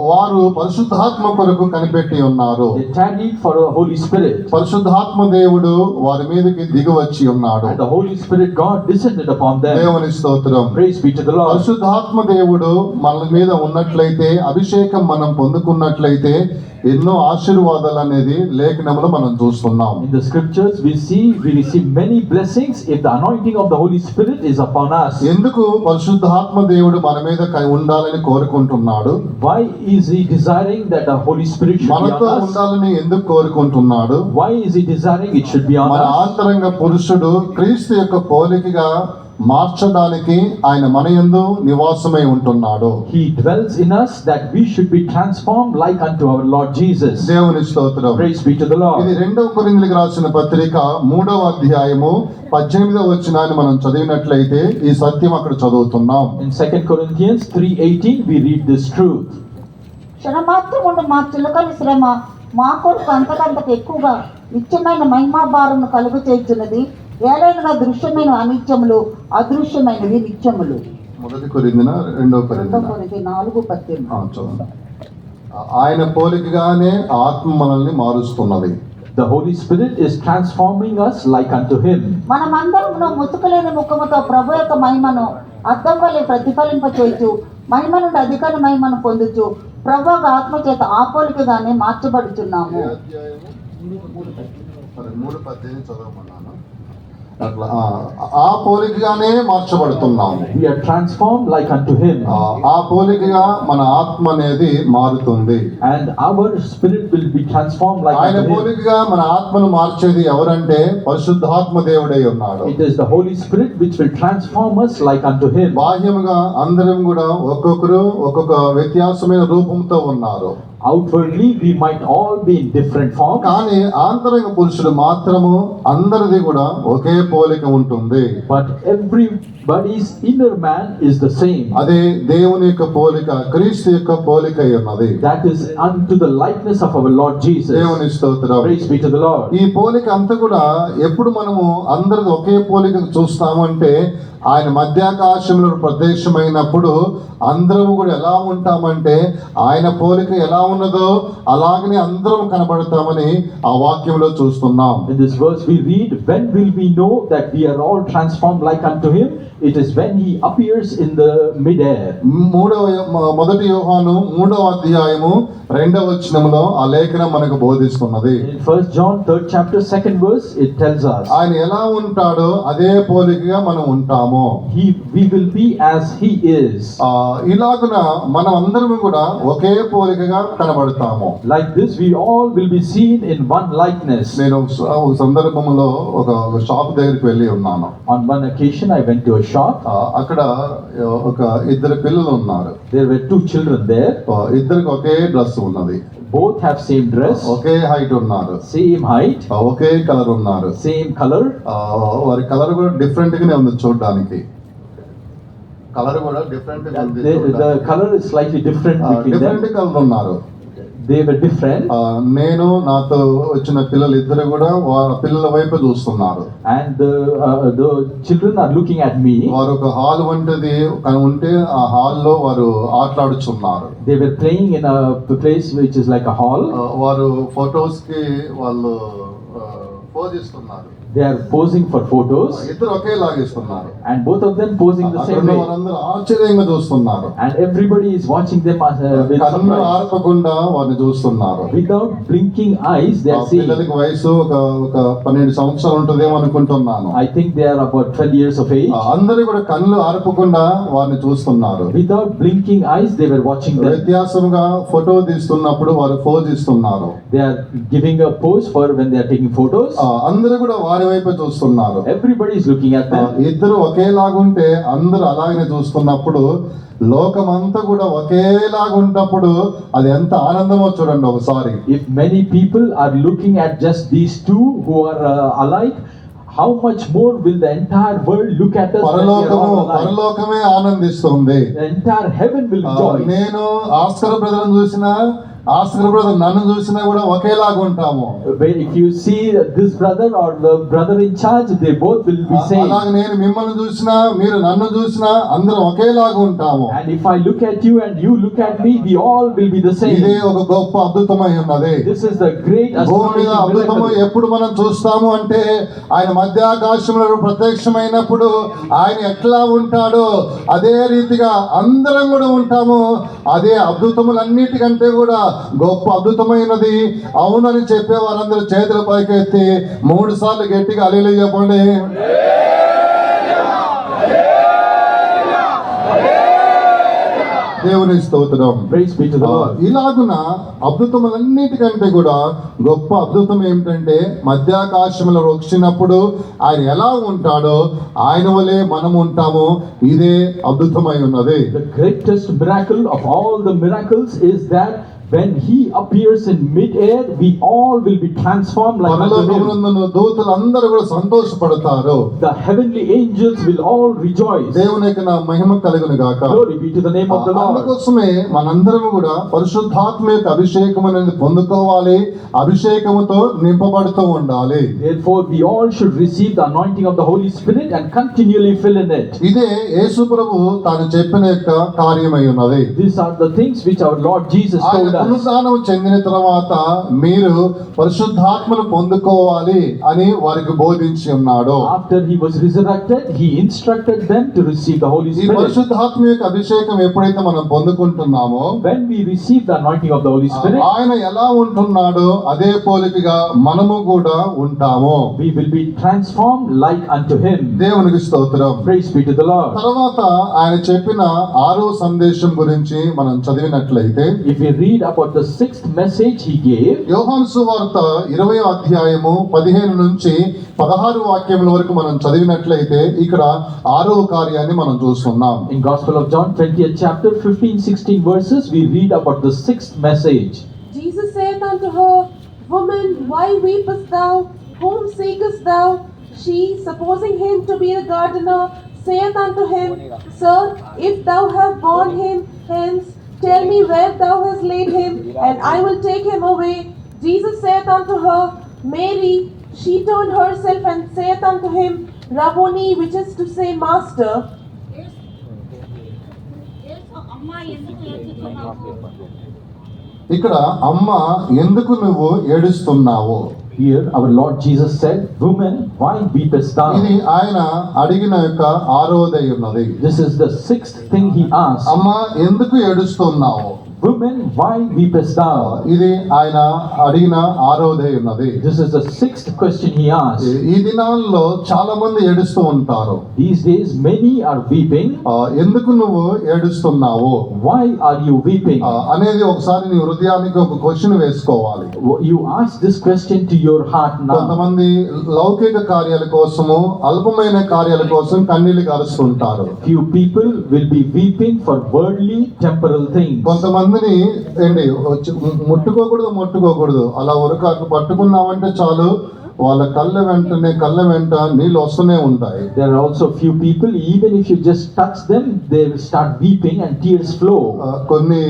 వారు పరిశుద్ధాత్మ కొరకు కనిపెట్టి ఉన్నారు. They tarried for the Holy Spirit. పరిశుద్ధాత్మ దేవుడు వారి మీదకి దిగి వచ్చి ఉన్నాడు. And the Holy Spirit God descended upon them. దేవుని స్తోత్రం. Praise be to the Lord. పరిశుద్ధాత్మ దేవుడు మన మీద ఉన్నట్లయితే, అభిషేకం మనం పొందుకున్నట్లయితే ఎన్నో ఆశీర్వాదాలు అనేది లేఖనంలో మనం చూస్తున్నాం. In the scriptures we receive many blessings if the anointing of the Holy Spirit is upon us. ఎందుకు పరిశుద్ధాత్మ దేవుడు మన మీద ఉండాలని కోరుకుంటున్నాడు? Why is he desiring that the Holy Spirit should be మనతో on us? ఉండాలని ఎందుకు కోరుకుంటున్నాడు? Why is he desiring it should be on మన us? ఆంతరంగ పురుషుడు క్రీస్తు యొక్క పోలికగా మార్చడానికి ఆయన మన యందు నివాసమై ఉంటున్నాడు. He dwells in us that we should be transformed like unto our Lord Jesus. దేవుని స్తోత్రం. Praise be to the Lord. ఇది 2వ కొరింథీయులకు రాసిన పత్రిక 3వ అధ్యాయము 18వ వచనాన్ని మనం చదివినట్లయితే ఈ సత్యం అక్కడ చదువుతున్నాం. In 2 Corinthians 3:18 we read this truth. క్షణమాత్రముండు మా చిలకని శ్రమ మా కొరకు అంతకంతకు ఎక్కువగా నిత్యమైన మహిమా భారమును కలుగు చేయుచున్నది. ఏలైనగా దృశ్యమైన అనిత్యములు, అదృశ్యమైనవి నిత్యములు. 1 కొరింథీ 2వ కొరింథీ 4:18. చూడండి. ఆయన పోలికగానే ఆత్మ మనల్ని మారుస్తున్నది. The Holy Spirit is transforming us like unto him. మనమందరమును ముసుకులేని ముఖముతో ప్రభు యొక్క మహిమను అద్దం వలె ప్రతిఫలింప చేయొచ్చు, మహిమ నుండి అధిక మహిమను పొందుచు ప్రభు యొక్క ఆత్మ చేత ఆ పోలికగానే మార్చబడుచున్నాము. 3:18 చదవమన్నాను. అట్లా ఆ పోలికగానే మార్చబడుతున్నాము. We are transformed like unto him. ఆ పోలికగా మన ఆత్మ అనేది మారుతుంది. And our spirit will be transformed like ఆయన unto him. పోలికగా మన ఆత్మను మార్చేది ఎవరంటే పరిశుద్ధాత్మ దేవుడై ఉన్నాడు. It is the Holy Spirit which will transform us like unto him. బాహ్యముగా అందరం కూడా ఒక్కొక్కరు ఒక్కొక్క వ్యత్యాసమైన రూపంతో ఉన్నారు. Outwardly we might all be in different forms, కానీ ఆంతరంగ పురుషుడు మాత్రము అందరిది కూడా ఒకే పోలిక ఉంటుంది. but everybody's inner man is the same. అదే దేవుని యొక్క పోలిక, క్రీస్తు యొక్క పోలిక అయి ఉన్నది. That is unto the likeness of our Lord Jesus. దేవుని స్తోత్రం. Praise be to the Lord. ఈ పోలిక అంతా కూడా ఎప్పుడు మనము అందరిది ఒకే పోలిక చూస్తామంటే ఆయన మధ్యాకాశంలో ప్రత్యక్షమైనప్పుడు అందరం కూడా ఎలా ఉంటామంటే ఆయన పోలిక ఎలా ఉన్నదో అలాగనే అందరం కనబడతామని ఆ వాక్యంలో చూస్తున్నాం. In this verse we read, when will we know that we are all transformed like unto him? It is when he appears in the mid-air. మొదటి యోహాను 3వ అధ్యాయము 2వ వచనములో ఆ లేఖనం మనకు బోధిస్తున్నది. In 1 John 3rd chapter 2nd verse it tells us, ఆయన ఎలా ఉంటాడో అదే పోలికగా మనం ఉంటాము. we will be as he is. ఇలాగున మనం అందరం కూడా ఒకే పోలికగా కనబడతాము. Like this we all will be seen in one likeness. నేను ఒక సందర్భంలో ఒక షాప్ దగ్గరికి వెళ్ళి ఉన్నాను. On one occasion I went to a shop. అక్కడ ఒక ఇద్దరు పిల్లలు ఉన్నారు. There were two children there. ఇద్దరికి ఒకే డ్రెస్ ఉన్నది. Both have same dress, okay height ఉన్నారు. same height, ఒకే కలర్ ఉన్నారు. same color. వారి కలర్ కూడా డిఫరెంట్ గానే ఉంది చూడడానికి. కలర్ కూడా డిఫరెంట్ గా ఉంది. The color is slightly different between different them. Colour ఉన్నారు. They were different. నేను నాతో వచ్చిన పిల్లలు ఇద్దరు కూడా పిల్లల వైపు చూస్తున్నారు. And the children are looking at me. వారు ఒక హాల్ వంటిది ఉంటే ఆ హాల్లో వారు ఆటలాడుచున్నారు. They were playing in a place which is like a hall. వారు ఫొటోస్ కి వాళ్ళు పోజ్ ఇస్తున్నారు. They are posing for photos. ఇద్దరు ఒకేలాగిస్తున్నారు. And both of them posing the same way. వారందరూ ఆశ్చర్యంగా చూస్తున్నారు. And everybody is watching them with కన్ను surprise. ఆర్పకుండా వారిని చూస్తున్నారు. Without blinking eyes, they are seeing. పిల్లలకి వయసు ఒక 12 సంవత్సరాలు ఉంటుందేమో అనుకుంటున్నాను. I think they are about 12 years of age. అందరూ కూడా కళ్ళు ఆర్పకుండా వారిని చూస్తున్నారు. Without blinking eyes, they were watching them. వ్యత్యాసంగా ఫోటో తీస్తున్నప్పుడు వారు పోజ్ ఇస్తున్నారు. They are giving a pose for when they are taking photos. అందరూ కూడా వారి వైపు చూస్తున్నారు. Everybody is looking at them. ఇద్దరు ఒకేలాగుంటే అందరూ అలాగనే చూస్తున్నప్పుడు లోకమంతా కూడా ఒకేలాగుంటప్పుడు అది ఎంత ఆనందమో చూడండి ఒకసారి. If many people are looking at just these two who are alike, how much more will the entire world look at us when we are all alike? పరలోకమే ఆనందిస్తుంది. The entire heaven will rejoice. నేను Oscar బ్రదర్ని చూసినా Oscar brother నన్ను చూసినా కూడా ఒకేలాగా ఉంటాము. If you see this brother or the brother in charge, they both will be same. అలాగే నేను మిమ్మల్ని చూసినా మీరు నన్ను చూసినా అందరం ఒకేలాగా ఉంటాము. And if I look at you and you look at me, we all will be the same. ఇదే ఒక గొప్ప అద్భుతమై ఉన్నది. This is the great భూమి మీద astonishing అద్భుతము miracle. ఎప్పుడు మనం చూస్తాము అంటే ఆయన మధ్యాకాశంలో ప్రత్యక్షమైనప్పుడు ఆయన ఎట్లా ఉంటాడో అదే రీతిగా అందరం కూడా ఉంటాము. అదే అద్భుతములన్నిటికంటే కూడా గొప్ప అద్భుతమైనది. అవునని చెప్పే వారందరూ చేతుల పైకెత్తి 3 సార్లు గట్టిగా హల్లెలూయా చెప్పండి. దేవుని స్తోత్రం. Praise be to the Lord. ఇలాగున అద్భుతములన్నిటికంటే కూడా గొప్ప అద్భుతం ఏమిటంటే మధ్యాకాశంలో వచ్చినప్పుడు ఆయన ఎలా ఉంటాడో ఆయన వలె మనం ఉంటాము. ఇదే అద్భుతమై ఉన్నది. The greatest miracle of all the miracles is that when he appears in mid-air, we all will be transformed like unto him. పరలోకమునందున్న దూతలందరూ కూడా సంతోషపడతారు. The heavenly angels will all rejoice. దేవునికి నా మహిమ కలుగును గాక. Glory be to the name of the Lord. అందుకోసమే మనందరం కూడా పరిశుద్ధాత్మ యొక్క అభిషేకం అనేది పొందుకోవాలి. అభిషేకముతో నింపబడుతూ ఉండాలి. Therefore, we all should receive the anointing of the Holy Spirit and continually fill in it. ఇదే యేసు ప్రభు తాను చెప్పిన యొక్క కార్యమై ఉన్నది. These are the things which our Lord Jesus told told us. పునరుద్ధానం చెందిన తర్వాత మీరు పరిశుద్ధాత్మను పొందుకోవాలి అని వారికి బోధించి ఉన్నాడు. After he was resurrected, he instructed them to receive the Holy ఈ Spirit. పరిశుద్ధాత్మ యొక్క అభిషేకం ఎప్పుడైతే మనం పొందుకుంటున్నామో When we receive the anointing of the Holy Spirit, ఆయన ఎలా ఉంటున్నాడో అదే పోలికగా మనము కూడా ఉంటాము. we will be transformed like unto him. దేవునికి స్తోత్రం. Praise be to the Lord. తర్వాత ఆయన చెప్పిన 6వ సందేశం గురించి మనం చదివినట్లయితే If we read about the 6th message he gave, యోహాను సువార్త 20వ అధ్యాయము 15 నుంచి 16 వాక్యముల వరకు మనం చదివినట్లయితే ఇక్కడ 6వ కార్యాన్ని మనం చూస్తున్నాం. in Gospel of John 20th chapter 15-16 verses, we read about the 6th message. Jesus saith unto her, Woman, why weepest thou? Whom seekest thou? She, supposing him to be a gardener, saith unto him, Sir, if thou have borne him hence, tell me where thou hast laid him, and I will take him away. Jesus saith unto her, Mary. She turned herself and saith unto him, Rabboni, which is to say, Master. అమ్మా ఎందుకు ఏడుస్తున్నావు? ఇక్కడ అమ్మ ఎందుకు నువ్వు ఏడుస్తున్నావు? Here our Lord Jesus said, Woman, why weepest thou? ఇది ఆయన అడిగిన యొక్క 6వదై ఉన్నది. This is the 6th thing he asked. అమ్మ ఎందుకు ఏడుస్తున్నావు? Woman, why weepest thou? ఇది ఆయన అడిగిన 6వదై ఉన్నది. This is the 6th question he asked. ఈ దినాల్లో చాలా మంది ఏడుస్తూ ఉంటారు. These days many are weeping. ఎందుకు నువ్వు ఏడుస్తున్నావు Why are you weeping? అనేది ఒకసారి నీ హృదయానికి ఒక క్వశ్చన్ వేసుకోవాలి. You ask this question to your heart now. కొంతమంది లౌకిక కార్యాల కోసము అల్పమైన కార్యాల కోసం కన్నీళ్లు గారుస్తుంటారు. Few people will be weeping for worldly temporal things. కొంతమందిని ఏంటి ముట్టుకోకూడదు అలా ఉరకాకు పట్టుకున్నామంటే చాలు వాళ్ళ కళ్ళ వెంట నీళ్ళు వస్తూనే ఉంటాయి. There are also few people, even if you just touch them, they will start weeping and tears flow. కొన్ని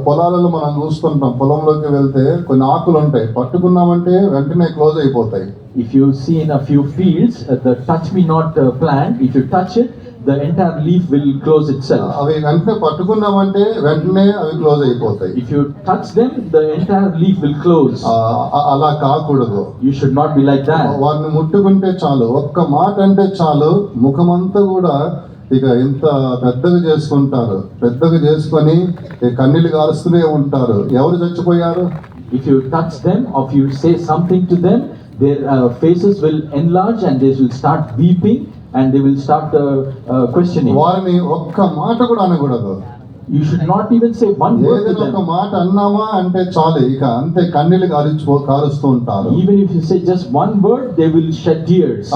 పొలాలలో మనం చూస్తుంటాం, పొలంలోకి వెళ్తే కొన్ని ఆకులు ఉంటాయి, పట్టుకున్నామంటే వెంటనే క్లోజ్ అయిపోతాయి. If you see in a few fields, the touch me not plant, if you touch it, the entire leaf will close itself. అవి వెంటనే పట్టుకున్నామంటే వెంటనే అవి క్లోజ్ అయిపోతాయి. If you touch them, the entire leaf will close. అలా కాకూడదు. You should not be like that. వారిని ముట్టుకుంటే చాలు, ఒక్క మాట అంటే చాలు, ముఖమంతా కూడా ఇక ఇంత పెద్దగా చేసుకొని కన్నీళ్ళు గారుస్తూనే ఉంటారు. ఎవరు చచ్చిపోయారు? If you touch them or if you say something to them, their faces will enlarge and they will start weeping and they will start questioning. వారిని ఒక్క మాట కూడా అనకూడదు. You should not even say one word to ఏదైనా ఒక them. మాట అన్నామా అంటే చాలు, ఇక అంతే కన్నీళ్ళు కారుస్తూ ఉంటారు. Even if you say just one word, they will shed tears.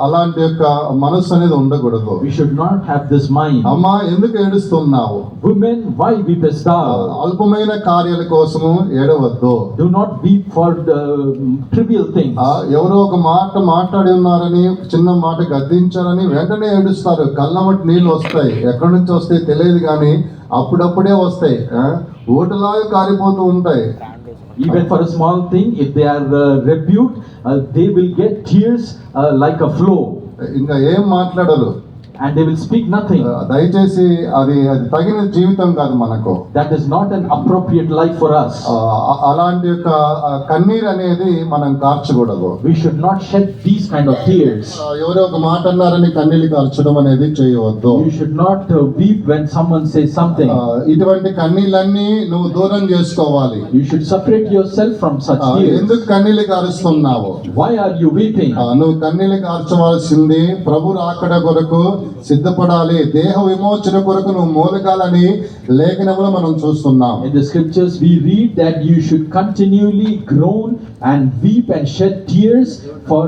అలాంటి యొక్క మనస్సు అనేది ఉండకూడదు. We should not have this mind. అమ్మా ఎందుకు ఏడుస్తున్నావు? Women, why weepest thou? అల్పమైన కార్యాల కోసము ఏడవద్దు. Do not weep for the trivial things. ఎవరో ఒక మాట మాట్లాడి ఉన్నారని, చిన్న మాట గద్దించారని వెంటనే ఏడుస్తారు. కళ్ళమటి నీళ్ళు వస్తాయి, ఎక్కడి నుంచి వస్తాయి తెలియదు కానీ అప్పుడప్పుడే వస్తాయి, ఊటలాగా కారిపోతూ ఉంటాయి. Even for a small thing, if they are rebuked, they will get tears like a flow. ఇంకా ఏం మాట్లాడరు. And they will speak nothing. దయచేసి అది తగిన జీవితం కాదు మనకు. That is not an appropriate life for us. అలాంటి యొక్క కన్నీరు అనేది మనం కార్చకూడదు. We should not shed these kind of tears. ఎవరో ఒక మాట అన్నారని కన్నీళ్ళు కార్చడం అనేది చేయవద్దు. You should not weep when someone says something. ఇటువంటి కన్నీళ్ళన్నీ నువ్వు దూరం చేసుకోవాలి. You should separate yourself from such tears. ఎందుకు కన్నీళ్ళు కారుస్తున్నావు? Why are you weeping? నువ్వు కన్నీళ్ళు కార్చవలసింది ప్రభు రాకడ కొరకు సిద్ధపడాలి, దేహ విమోచన కొరకు నువ్వు మూలకాలని లేఖనములో మనం చూస్తున్నాం. In the scriptures we read that you should continually groan and weep and shed tears for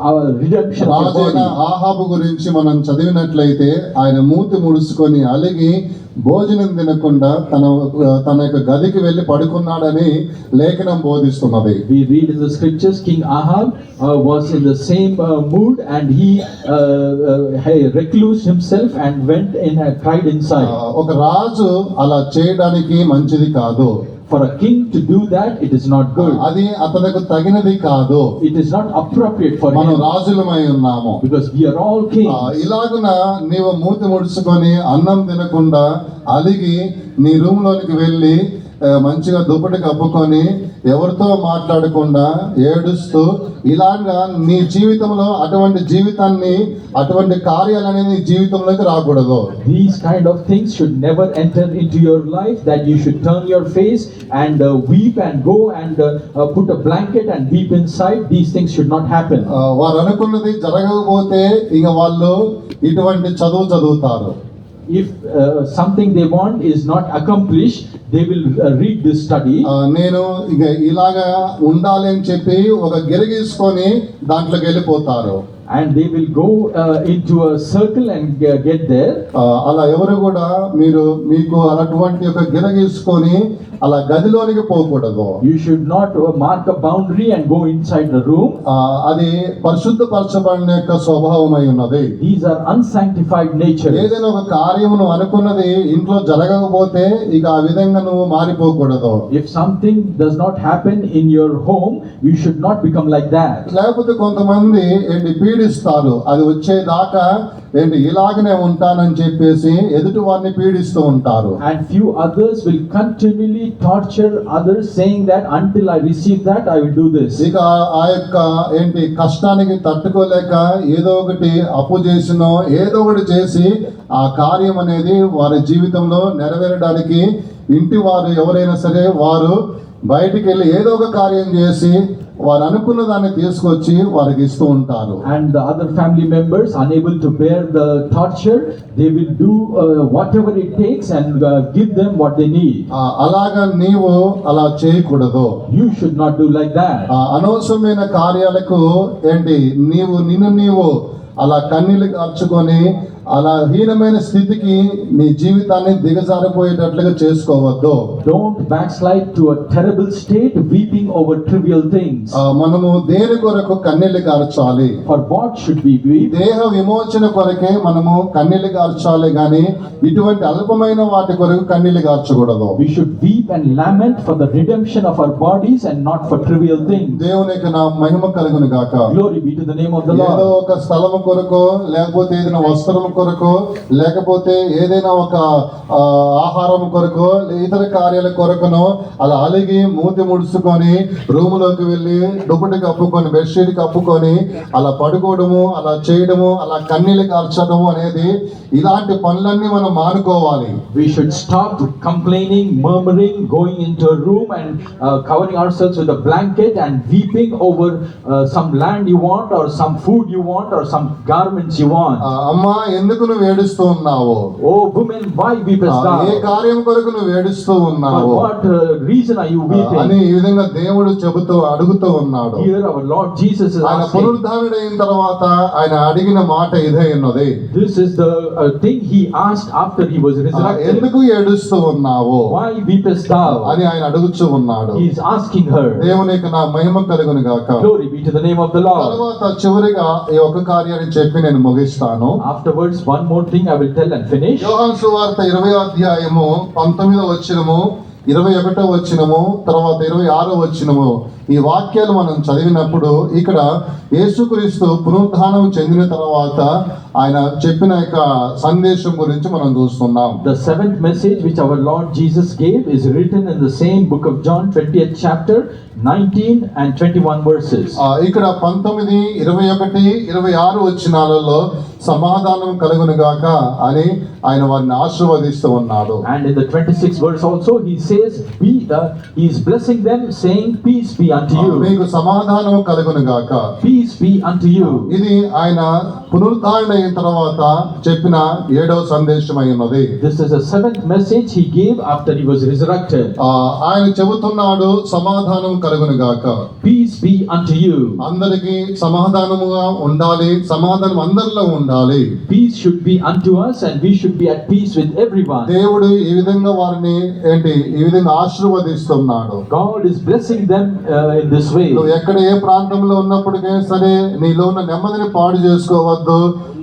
our redemption of your రాజైన body. ఆహాబు గురించి మనం చదివినట్లయితే ఆయన మూతి ముడుచుకొని అలిగి భోజనం తినకుండా తన యొక్క గదికి వెళ్ళి పడుకున్నాడని లేఖనం బోధిస్తున్నది. We read in the scriptures King Ahab was in the same mood and he reclused himself and went in and cried inside. ఒక రాజు అలా చేయడానికి మంచిది కాదు. For a king to do that, it is not good. అది అతనికి తగినది కాదు. It is not appropriate for మనం him రాజులమై ఉన్నాము. because we are all kings. ఇలాగున నీవు మూతి ముడుచుకొని అన్నం తినకుండా అలిగి నీ రూమ్ లోనికి వెళ్ళి మంచిగా దుప్పటి కప్పుకొని ఎవరితో మాట్లాడకుండా ఏడుస్తూ ఇలాగా నీ జీవితంలో అటువంటి జీవితాన్ని అటువంటి కార్యాలు అనేది నీ జీవితంలోకి రాకూడదు. These kind of things should never enter into your life, that you should turn your face and weep and go and put a blanket and weep inside. These things should not happen. వారు అనుకున్నది జరగకపోతే ఇక వాళ్ళు ఇటువంటి చదువు చదువుతారు. If something they want is not accomplished, they will read this study. నేను ఇక ఇలాగా ఉండాలి అని చెప్పి ఒక గిరగీసుకొని దాంట్లోకి వెళ్ళిపోతారు. And they will go into a circle and get there. అలా ఎవరు కూడా మీకు అలాంటి ఒక గిరగీసుకొని అలా గదిలోనికి పోకూడదు. You should not mark a boundary and go inside the room. అది పరిశుద్ధపరచబడిన యొక్క స్వభావమై ఉన్నది. These are unsanctified nature. ఏదైనా ఒక కార్యము నువ్వు అనుకున్నది ఇంట్లో జరగకపోతే ఇక ఆ విధంగా నువ్వు మారిపోకూడదు. If something does not happen in your home, you should not become like that. లేకపోతే కొంతమంది పీడిస్తారు, అది వచ్చేదాకా ఇలాగనే ఉంటానని చెప్పేసి ఎదుటి వారిని పీడిస్తూ ఉంటారు. And few others will continually torture others, saying that until I receive that I will do this. ఇక ఆ యొక్క కష్టానికి తట్టుకోలేక ఏదో ఒకటి అప్పు చేసినో ఏదో ఒకటి చేసి ఆ కార్యం అనేది వారి జీవితంలో నెరవేరడానికి ఇంటి వారు ఎవరైనా సరే వారు బయటికి వెళ్ళి ఏదో ఒక కార్యం చేసి వారు అనుకున్న దాన్ని తీసుకొచ్చి వారికి ఇస్తూ ఉంటారు. And the other family members, unable to bear the torture, they will do whatever it takes and give them what they need. అలాగా నీవు అలా చేయకూడదు. You should not do like that. అనవసరమైన కార్యాలకు నీవు అలా కన్నీళ్లు కార్చుకొని అలా హీనమైన స్థితికి నీ జీవితాన్ని దిగజారిపోయేటట్లుగా చేసుకోవద్దు. Don't backslide to a terrible state, weeping over trivial things. మనము దేని కొరకు కన్నీళ్లు కార్చాలి? For what should we weep? దేహ విమోచన కొరకే మనము కన్నీళ్లు కార్చాలి గాని ఇటువంటి అల్పమైన వాటి కొరకు కన్నీళ్లు కార్చకూడదు. We should weep and lament for the redemption of our bodies and not for trivial things. దేవునికి నా మహిమ కలుగును గాక. Glory be to the name of the ఏదో Lord. ఒక స్థలము కొరకు, లేకపోతే ఏదైనా వస్త్రం కొరకు, లేకపోతే ఏదైనా ఒక ఆహారం కొరకు, ఇతర కార్యాల కొరకును అలా అలిగి మూతి ముడుచుకొని రూములోకి వెళ్ళి దుప్పటి కప్పుకొని బెడ్షీట్ కప్పుకొని అలా పడుకోవడము, అలా చేయడము, అలా కన్నీళ్ళు కార్చడము అనేది ఇలాంటి పనులన్నీ మనం మానుకోవాలి. We should stop complaining, murmuring, going into a room and covering ourselves with a blanket and weeping over some land you want or some food you want or some garments you want. అమ్మా ఎందుకు నువ్వు ఏడుస్తూ ఉన్నావు? Oh women, why weepest thou? ఏ కార్యం కొరకు నువ్వు ఏడుస్తూ For ఉన్నావు what reason are you అని weeping? ఈ విధంగా దేవుడు అడుగుతూ ఉన్నాడు. Here our Lord Jesus is ఆయన asking. పునరుద్ధానుడైన తర్వాత ఆయన అడిగిన మాట ఇదే ఉన్నది. This is the thing he asked after he was resurrected. ఎందుకు ఏడుస్తూ ఉన్నావు Why weepest thou? అని ఆయన అడుగుచూ ఉన్నాడు. He is asking her. దేవునికి నా మహిమ కలుగును గాక. Glory be to the name of the Lord. తర్వాత చివరిగా ఈ ఒక కార్యాన్ని చెప్పి నేను ముగిస్తాను. Afterwards, one more thing I will tell and finish. యోహాను సువార్త 20వ అధ్యాయము 19వ వచనము 21వ వచనము తర్వాత 26వ వచనము ఈ వాక్యాలు మనం చదివినప్పుడు ఇక్కడ యేసుక్రీస్తు పునరుద్ధానం చెందిన తర్వాత ఆయన చెప్పిన యొక్క సందేశం గురించి మనం చూస్తున్నాం. The seventh message which our Lord Jesus gave is written in the same book of John, 20th chapter, 19 and 21 verses. ఇక్కడ 19, 21, 26 వచనాలలో సమాధానం కలుగును గాక అని ఆయన వారిని ఆశీర్వదిస్తూ ఉన్నాడు. And in the 26th verse also he says, he is blessing them, saying, peace be unto you. మీకు సమాధానం కలుగును గాక. Peace be unto you. ఇది ఆయన పునరుద్ధారణ అయిన తర్వాత చెప్పిన 7వ సందేశం అయి ఉన్నది. This is the seventh message he gave after he was resurrected. ఆయన చెబుతున్నాడు సమాధానం కలుగును గాక. Peace be unto you. అందరికీ సమాధానముగా ఉండాలి, సమాధానం అందరిలో ఉండాలి. Peace should be unto us and we should be at peace with everyone. దేవుడు ఈ విధంగా వారిని ఈ విధంగా ఆశీర్వదిస్తున్నాడు. God is blessing them in this way. నువ్వు ఎక్కడ ఏ ప్రాంతంలో ఉన్నప్పటికీ సరే నీలో ఉన్న నెమ్మదిని పాడు చేసుకోవద్దు.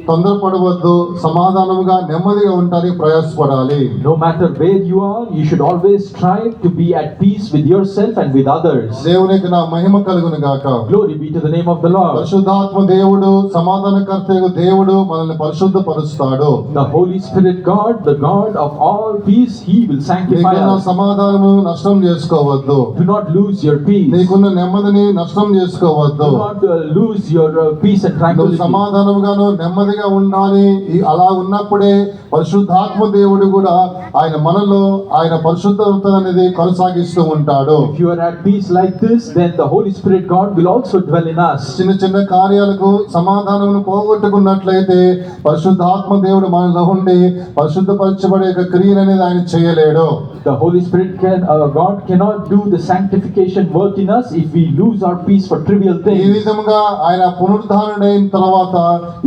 తొందరపడవద్దు, సమాధానముగా నెమ్మదిగా ఉండడానికి ప్రయాసపడాలి. No matter where you are, you should always strive to be at peace with yourself and with others. దేవునికి నా మహిమ కలుగును గాక. Glory be to the name of the Lord. పరిశుద్ధాత్మ దేవుడు, సమాధానకర్తయగు దేవుడు మనల్ని పరిశుద్ధపరుస్తాడు. The Holy Spirit God, the God of all peace, He will sanctify నీకున్న us. సమాధానము నష్టం చేసుకోవద్దు. Do not lose your peace. నీకున్న నెమ్మదిని నష్టం చేసుకోవద్దు. Do not lose your peace and నువ్వు tranquility. సమాధానముగాను నెమ్మదిగా ఉండాలి. అలా ఉన్నప్పుడే పరిశుద్ధాత్మ దేవుడు కూడా ఆయన మనలో ఆయన పరిశుద్ధత అనేది కొనసాగిస్తూ ఉంటాడు. If you are at peace like this, then the Holy Spirit God will also dwell in us. చిన్న చిన్న కార్యాలకు సమాధానమును పోగొట్టుకున్నట్లయితే పరిశుద్ధాత్మ దేవుడు మనలో ఉండి పరిశుద్ధపరచబడే యొక్క క్రియను అనేది ఆయన చేయలేడు. The Holy Spirit God cannot do the sanctification work in us if we lose our peace for trivial ఈ things. విధముగా ఆయన పునరుద్ధరణైన తర్వాత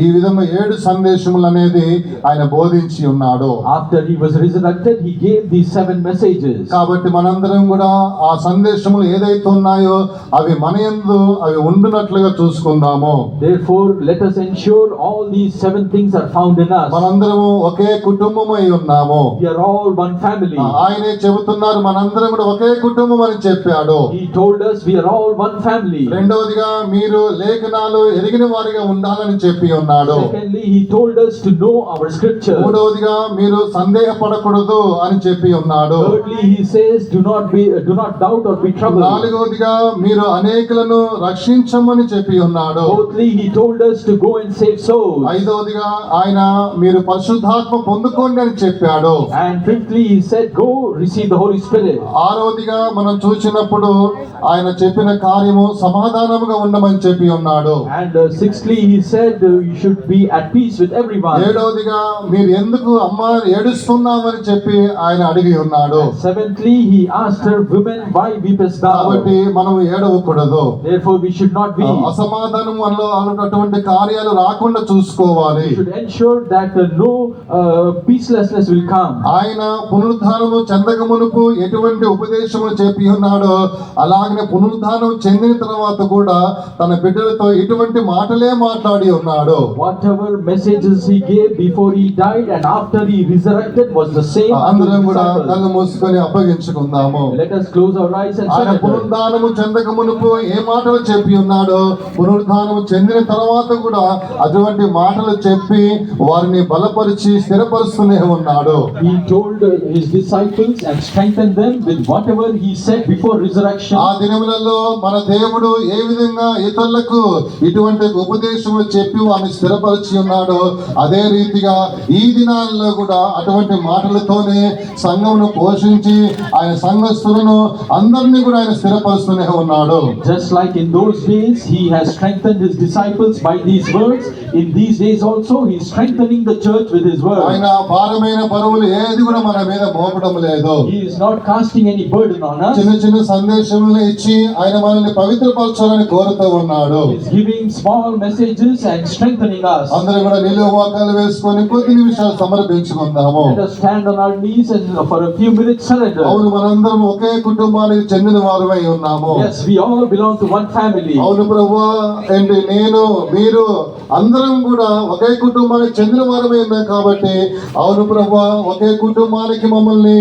ఈ విధంగా 7 సందేశములు అనేది ఆయన బోధించి ఉన్నాడు. After He was resurrected, He gave these 7 messages. కాబట్టి మనందరం కూడా ఆ సందేశములు ఏదైతే ఉన్నాయో అవి మన యందు అవి ఉండునట్లుగా చూసుకుందాము. Therefore, let us ensure all these 7 things are found in us. మనందరము ఒకే కుటుంబమై ఉన్నాము. We are all one family. ఆయనే చెబుతున్నారు మనందరం కూడా ఒకే కుటుంబం అని చెప్పాడు. He told us we are all one family. రెండవదిగా మీరు లేఖనాలు ఎరిగిన వారిగా ఉండాలని చెప్పి ఉన్నాడు. Secondly, He told us to know our scripture. మూడవదిగా మీరు సందేహపడకూడదు అని చెప్పి ఉన్నాడు. Thirdly, He says do not doubt or be troubled. నాలుగవదిగా మీరు అనేకులను రక్షించమని చెప్పి ఉన్నాడు. Fourthly, He told us to go and save souls. ఐదవదిగా ఆయన మీరు పరిశుద్ధాత్మ పొందుకోండి అని చెప్పాడు. And fifthly, He said go receive the Holy Spirit. ఆరవదిగా మనం చూసినప్పుడు ఆయన చెప్పిన కార్యము సమాధానముగా ఉండమని చెప్పి ఉన్నాడు. And sixthly, He said you should be at peace with everyone. ఏడవదిగా మీరు ఎందుకు అమ్మ ఏడుస్తున్నామని చెప్పి ఆయన అడిగి ఉన్నాడు. Seventhly, He asked her, women, why weepest thou? కాబట్టి మనం ఏడవకూడదు. Therefore, we should not be. అసమాధానం మనలో అటువంటి కార్యాలు రాకుండా చూసుకోవాలి. We should ensure that no peacelessness will come. ఆయన పునరుద్ధానము చెందక మునుపు ఎటువంటి ఉపదేశములు చెప్పి ఉన్నాడో అలాగనే పునరుద్ధానం చెందిన తర్వాత కూడా తన బిడ్డలతో ఇటువంటి మాటలే మాట్లాడి ఉన్నాడు. Whatever messages He gave before He died and after He resurrected was the same. అందరం కూడా కళ్ళు మూసుకొని అప్పగించుకుందాము. Let us close our eyes and ఆయన surrender. పునరుద్ధానము చెందక మునుపు ఏ మాటలు చెప్పి ఉన్నాడో పునరుద్ధానము చెందిన తర్వాత కూడా అటువంటి మాటలు చెప్పి వారిని బలపరిచి స్థిరపరుస్తూనే ఉన్నాడు. He told His disciples and strengthened them with whatever He said before resurrection. ఆ దినములలో మన దేవుడు ఏ విధంగా ఇతరులకు ఇటువంటి ఉపదేశములు చెప్పి వారిని స్థిరపరిచి ఉన్నాడో అదే రీతిగా ఈ దినాల్లో కూడా అటువంటి మాటలతోనే సంఘమును పోషించి ఆయన సంఘస్థులను అందరినీ కూడా ఆయన స్థిరపరుస్తూనే ఉన్నాడు. Just like in those days He has strengthened His disciples by these words, in these days also He is strengthening the church with His word. ఆయన భారమైన బరువులు ఏది కూడా మన మీద మోపడం లేదు. He is not casting any burden on us. చిన్న చిన్న సందేశములు ఇచ్చి ఆయన మనల్ని పవిత్రపరచాలని కోరుతూ ఉన్నాడు. He is giving small messages and strengthening us. అందరూ కూడా నిలువ వాకాలు వేసుకొని కొద్ది నిమిషాలు సమర్పించుకుందాము. Let us stand on our knees and for a few minutes surrender. అవును, మనందరం ఒకే కుటుంబానికి చెందిన వారమై ఉన్నాము. Yes, we all belong to one family. అవును ప్రభువా, ఏంటి నేను మీరు అందరం కూడా ఒకే కుటుంబానికి చెందిన వారమై ఉన్నాం కాబట్టి అవును ప్రభువా, ఒకే కుటుంబానికి మమ్మల్ని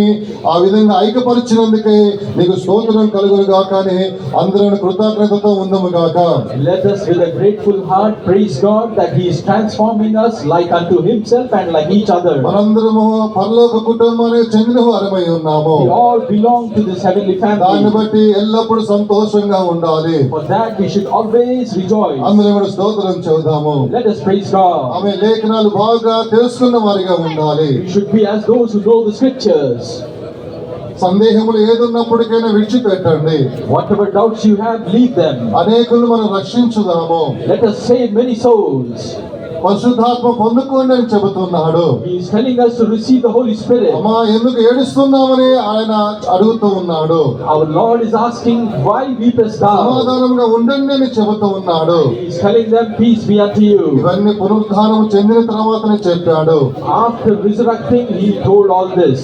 ఆ విధంగా ఐక్యపరిచినందుకే నీకు స్తోత్రం కలుగును గాక అని అందరం కృతజ్ఞతతో ఉందము గాక. Let us with a grateful heart praise God that He is transforming us like unto Himself and like each other. మనందరము పరలోక కుటుంబానికి చెందిన వారమై ఉన్నాము. We all belong to this heavenly దాన్ని family. బట్టి ఎల్లప్పుడూ సంతోషంగా ఉండాలి. For that we should always rejoice. అందరం కూడా స్తోత్రం చెబుదాము. Let us praise God. ఆమె లేఖనాలు బాగా తెలుసుకున్న వారిగా ఉండాలి. We should be as those who know the scriptures. సందేహములు ఏదున్నప్పటికైనా విడిచిపెట్టండి. Whatever doubts you have, leave them. అనేకులు మనం రక్షించుదాము. Let us save many souls. పరిశుద్ధాత్మ పొందుకోండి అని చెబుతున్నాడు. He is telling us to receive the Holy Spirit. అమ్మా ఎందుకు ఏడుస్తున్నామని ఆయన అడుగుతూ ఉన్నాడు. Our Lord is asking, why weepest thou? సమాధానంగా ఉండండి అని చెబుతూ ఉన్నాడు. He is telling them, peace be unto you. ఇవన్నీ పునరుద్ధానం చెందిన తర్వాతనే చెప్పాడు. After resurrecting, He told all this.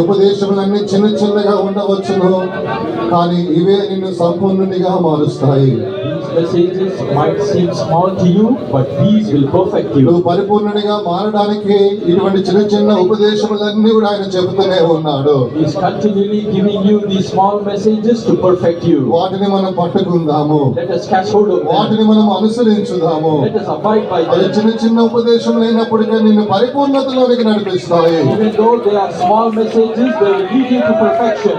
ఉపదేశములన్నీ చిన్న చిన్నగా ఉండవచ్చును, కానీ ఇవే నిన్ను సంపూర్ణునిగా మారుస్తాయి. These messages might seem small to you, but these will perfect you. నువ్వు పరిపూర్ణునిగా మారడానికి ఇటువంటి చిన్న చిన్న ఉపదేశములన్నీ కూడా ఆయన చెబుతూనే ఉన్నాడు. He is continually giving you these small messages to perfect you. వాటిని మనం పట్టుకుందాము, Let us catch hold of them. వాటిని మనం అనుసరించుదాము. Let us abide by అది them. చిన్న చిన్న ఉపదేశములైనప్పటికీ నిన్ను పరిపూర్ణతలోనికి నడిపిస్తాయి. Even though they are small messages, they will lead you to perfection.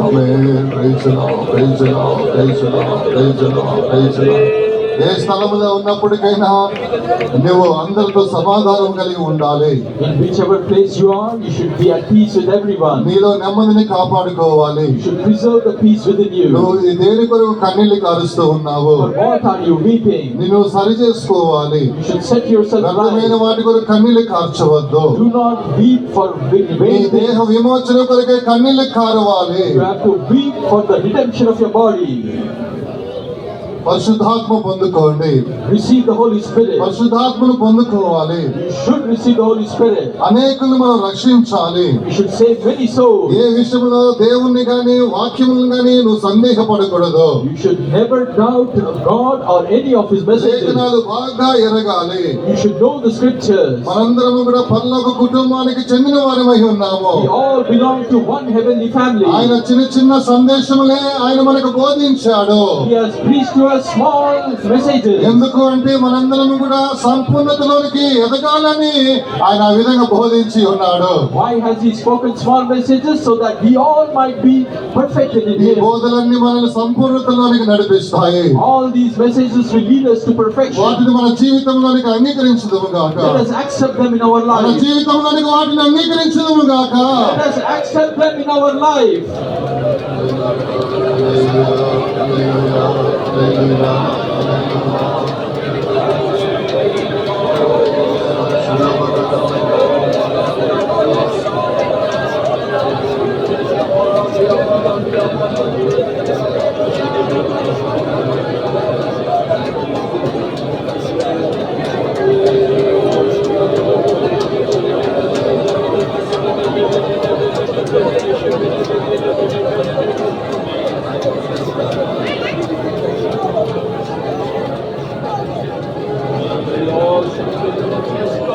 Amen. Praise the Lord, praise the Lord, praise the Lord, praise the Lord, praise the Lord. ఏ స్థలములో ఉన్నప్పటికైనా నువ్వు అందరితో సమాధానం కలిగి ఉండాలి. In whichever place you are, you should be at peace with everyone. నీలో నెమ్మదిని కాపాడుకోవాలి. You should preserve the peace within నువ్వు you. ఈ దేని కొరకు కన్నీళ్లు కారుస్తూ ఉన్నావు? For what are you weeping? నిన్ను సరి చేసుకోవాలి. You should set yourself వ్యర్థమైన right. వాటి కొరకు కన్నీళ్లు కార్చవద్దు. Do not weep for నీ vain దేహ things. విమోచన కొరకే కన్నీళ్లు కారవాలి. You have to weep for the redemption of your body. పరిశుద్ధాత్మ పొందుకోండి. Receive the Holy Spirit. పరిశుద్ధాత్మను పొందుకోవాలి. You should receive the Holy Spirit. అనేకులను మనం రక్షించాలి. You should save many souls. ఏ విషయంలో దేవుణ్ణి గాని వాక్యములను గాని నువ్వు సందేహపడకూడదు. You should never doubt God or any of His messages. లేఖనాలు బాగా ఎరగాలి. You should know the scriptures. మనందరము కూడా పరలోక కుటుంబానికి చెందిన వారమై ఉన్నాము. We all belong to one heavenly family. ఆయన చిన్న చిన్న సందేశములే ఆయన మనకు బోధించాడు. He has preached to us small messages. ఎందుకు అంటే మనందరం కూడా సంపూర్ణతలోనికి ఎదగాలని ఆయన ఆ విధంగా బోధించి ఉన్నాడు. Why has He spoken small messages? So that we all might be perfected in ఈ Him. బోధలన్నీ మనల్ని సంపూర్ణతలోనికి నడిపిస్తాయి. All these messages will lead us to perfection. వాటిని మన జీవితంలోనికి అంగీకరించుదుము గాక. Let us accept them in our మన life. జీవితంలోనికి వాటిని అంగీకరించుదుము గాక. Let us accept them in our life.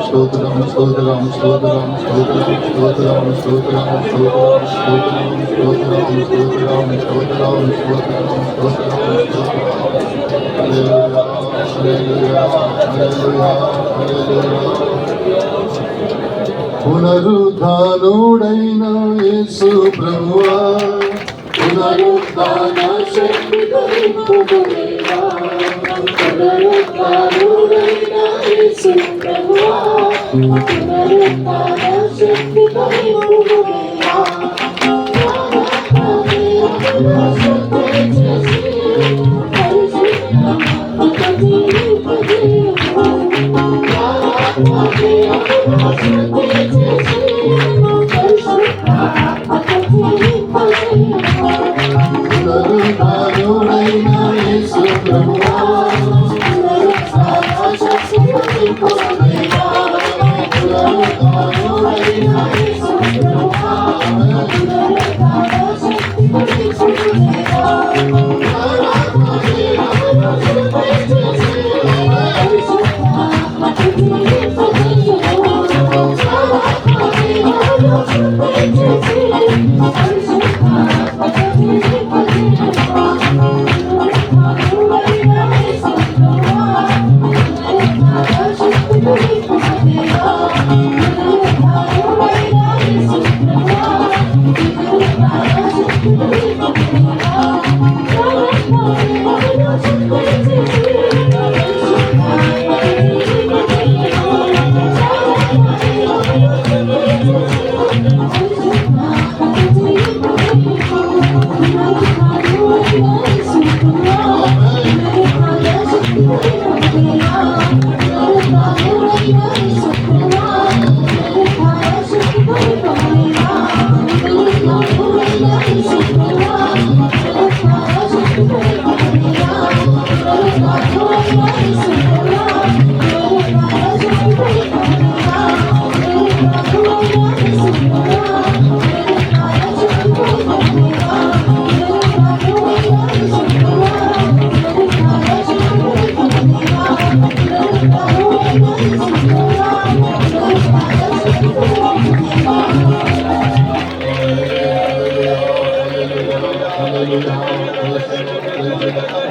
స్తోత్రం స్తోత్రం స్తోత్రం స్తోత్రం స్తోత్రం స్తోత్రం స్తోత్రం స్తోత్రం స్తోత్రం స్తోత్రం స్తోత్రం హల్లెలూయా హల్లెలూయా హల్లెలూయా హల్లెలూయా. పునరుద్ధానుడైన యేసు ప్రభువా, పునరుద్ధాన శక్తితో నింపుదుదేవా. పునరుద్ధానుడైన యేసు ప్రభువా, పునరుద్ధాన శక్తితో నింపుదుదేవా. పునరుద్ధానుడైన యేసు ప్రభువా, పునరుద్ధాన శక్తితో నింపుదుదేవా.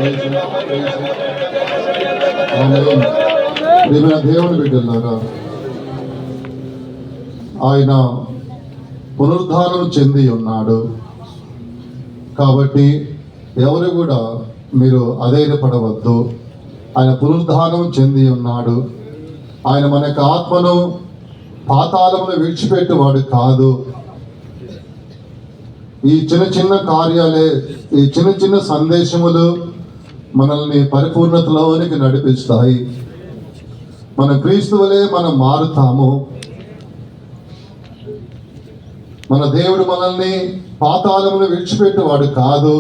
ఆమేన్. ప్రియమైన దేవుని బిడ్డలారా, ఆయన పునరుద్ధానం చెంది ఉన్నాడు కాబట్టి ఎవరు కూడా మీరు అధైర్యపడవద్దు. ఆయన పునరుద్ధానం చెంది ఉన్నాడు. ఆయన మన యొక్క ఆత్మను పాతాళమును విడిచిపెట్టేవాడు కాదు. ఈ చిన్న చిన్న కార్యాలే, ఈ చిన్న చిన్న సందేశములు మనల్ని పరిపూర్ణతలోనికి నడిపిస్తాయి. మన క్రీస్తు వలె మనం మారుతాము. మన దేవుడు మనల్ని పాతాళమును విడిచిపెట్టేవాడు కాదు.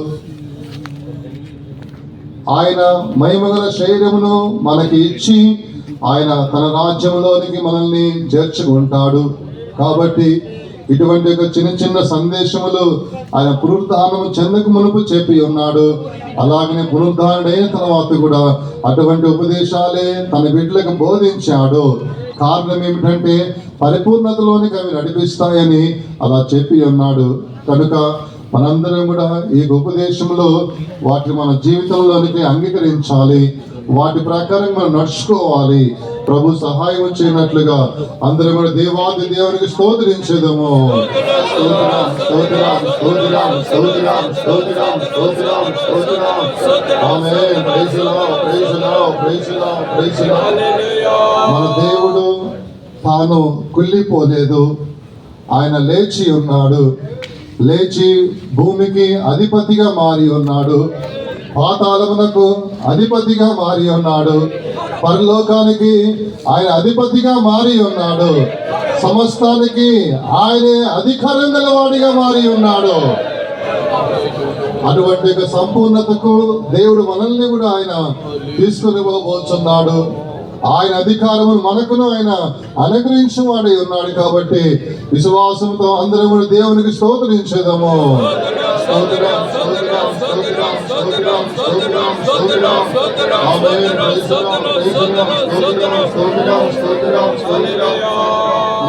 ఆయన మహిమగల శరీరమును మనకి ఇచ్చి ఆయన తన రాజ్యంలోనికి మనల్ని చేర్చుకుంటాడు. కాబట్టి ఇటువంటి ఒక చిన్న చిన్న సందేశములు ఆయన పునరుద్ధానం చెందక మునుపు చెప్పి ఉన్నాడు. అలాగనే పునరుద్ధారణైన తర్వాత కూడా అటువంటి ఉపదేశాలే తన బిడ్డలకు బోధించాడు. కారణం ఏమిటంటే పరిపూర్ణతలోనికి అవి నడిపిస్తాయని అలా చెప్పి ఉన్నాడు. కనుక మనందరం కూడా ఈ ఉపదేశంలో వాటిని మన జీవితంలోనికి అంగీకరించాలి. వాటి ప్రకారం మనం నడుచుకోవాలి. ప్రభు సహాయం చేయనట్లుగా అందరం కూడా దేవాది దేవునికి స్తోత్రించేదము. మన దేవుడు తాను కుళ్ళిపోలేదు. ఆయన లేచి ఉన్నాడు. లేచి భూమికి అధిపతిగా మారి ఉన్నాడు. పాతాళమునకు అధిపతిగా మారి ఉన్నాడు. పరలోకానికి ఆయన అధిపతిగా మారి ఉన్నాడు. సమస్తానికి ఆయనే అధికారం గలవాడిగా మారి ఉన్నాడు. అటువంటి ఒక సంపూర్ణతకు దేవుడు మనల్ని కూడా ఆయన తీసుకుని పోతున్నాడు. ఆయన అధికారము మనకును ఆయన అనుగ్రహించిన వాడై ఉన్నాడు. కాబట్టి విశ్వాసంతో అందరం కూడా దేవునికి స్తోత్రించేదము.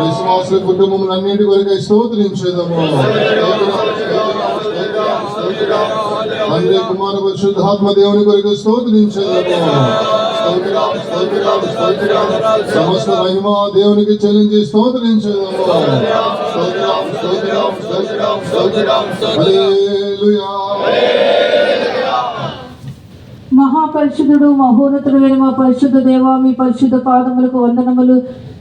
విశ్వాసుల కుటుంబం అన్నింటి కొరకై స్తోత్రించేదము. తండ్రి కుమార పరిశుద్ధాత్మ దేవుని కొరకు స్తోత్రించేదము. సమస్త మహిమ దేవునికి చెల్లించి స్తోత్రించేదము. హల్లెలూయా. మహాపరిశుద్ధుడు మహోన్నతుడైన మా పరిశుద్ధ దేవా, మీ పరిశుద్ధ పాదములకు వందనములు,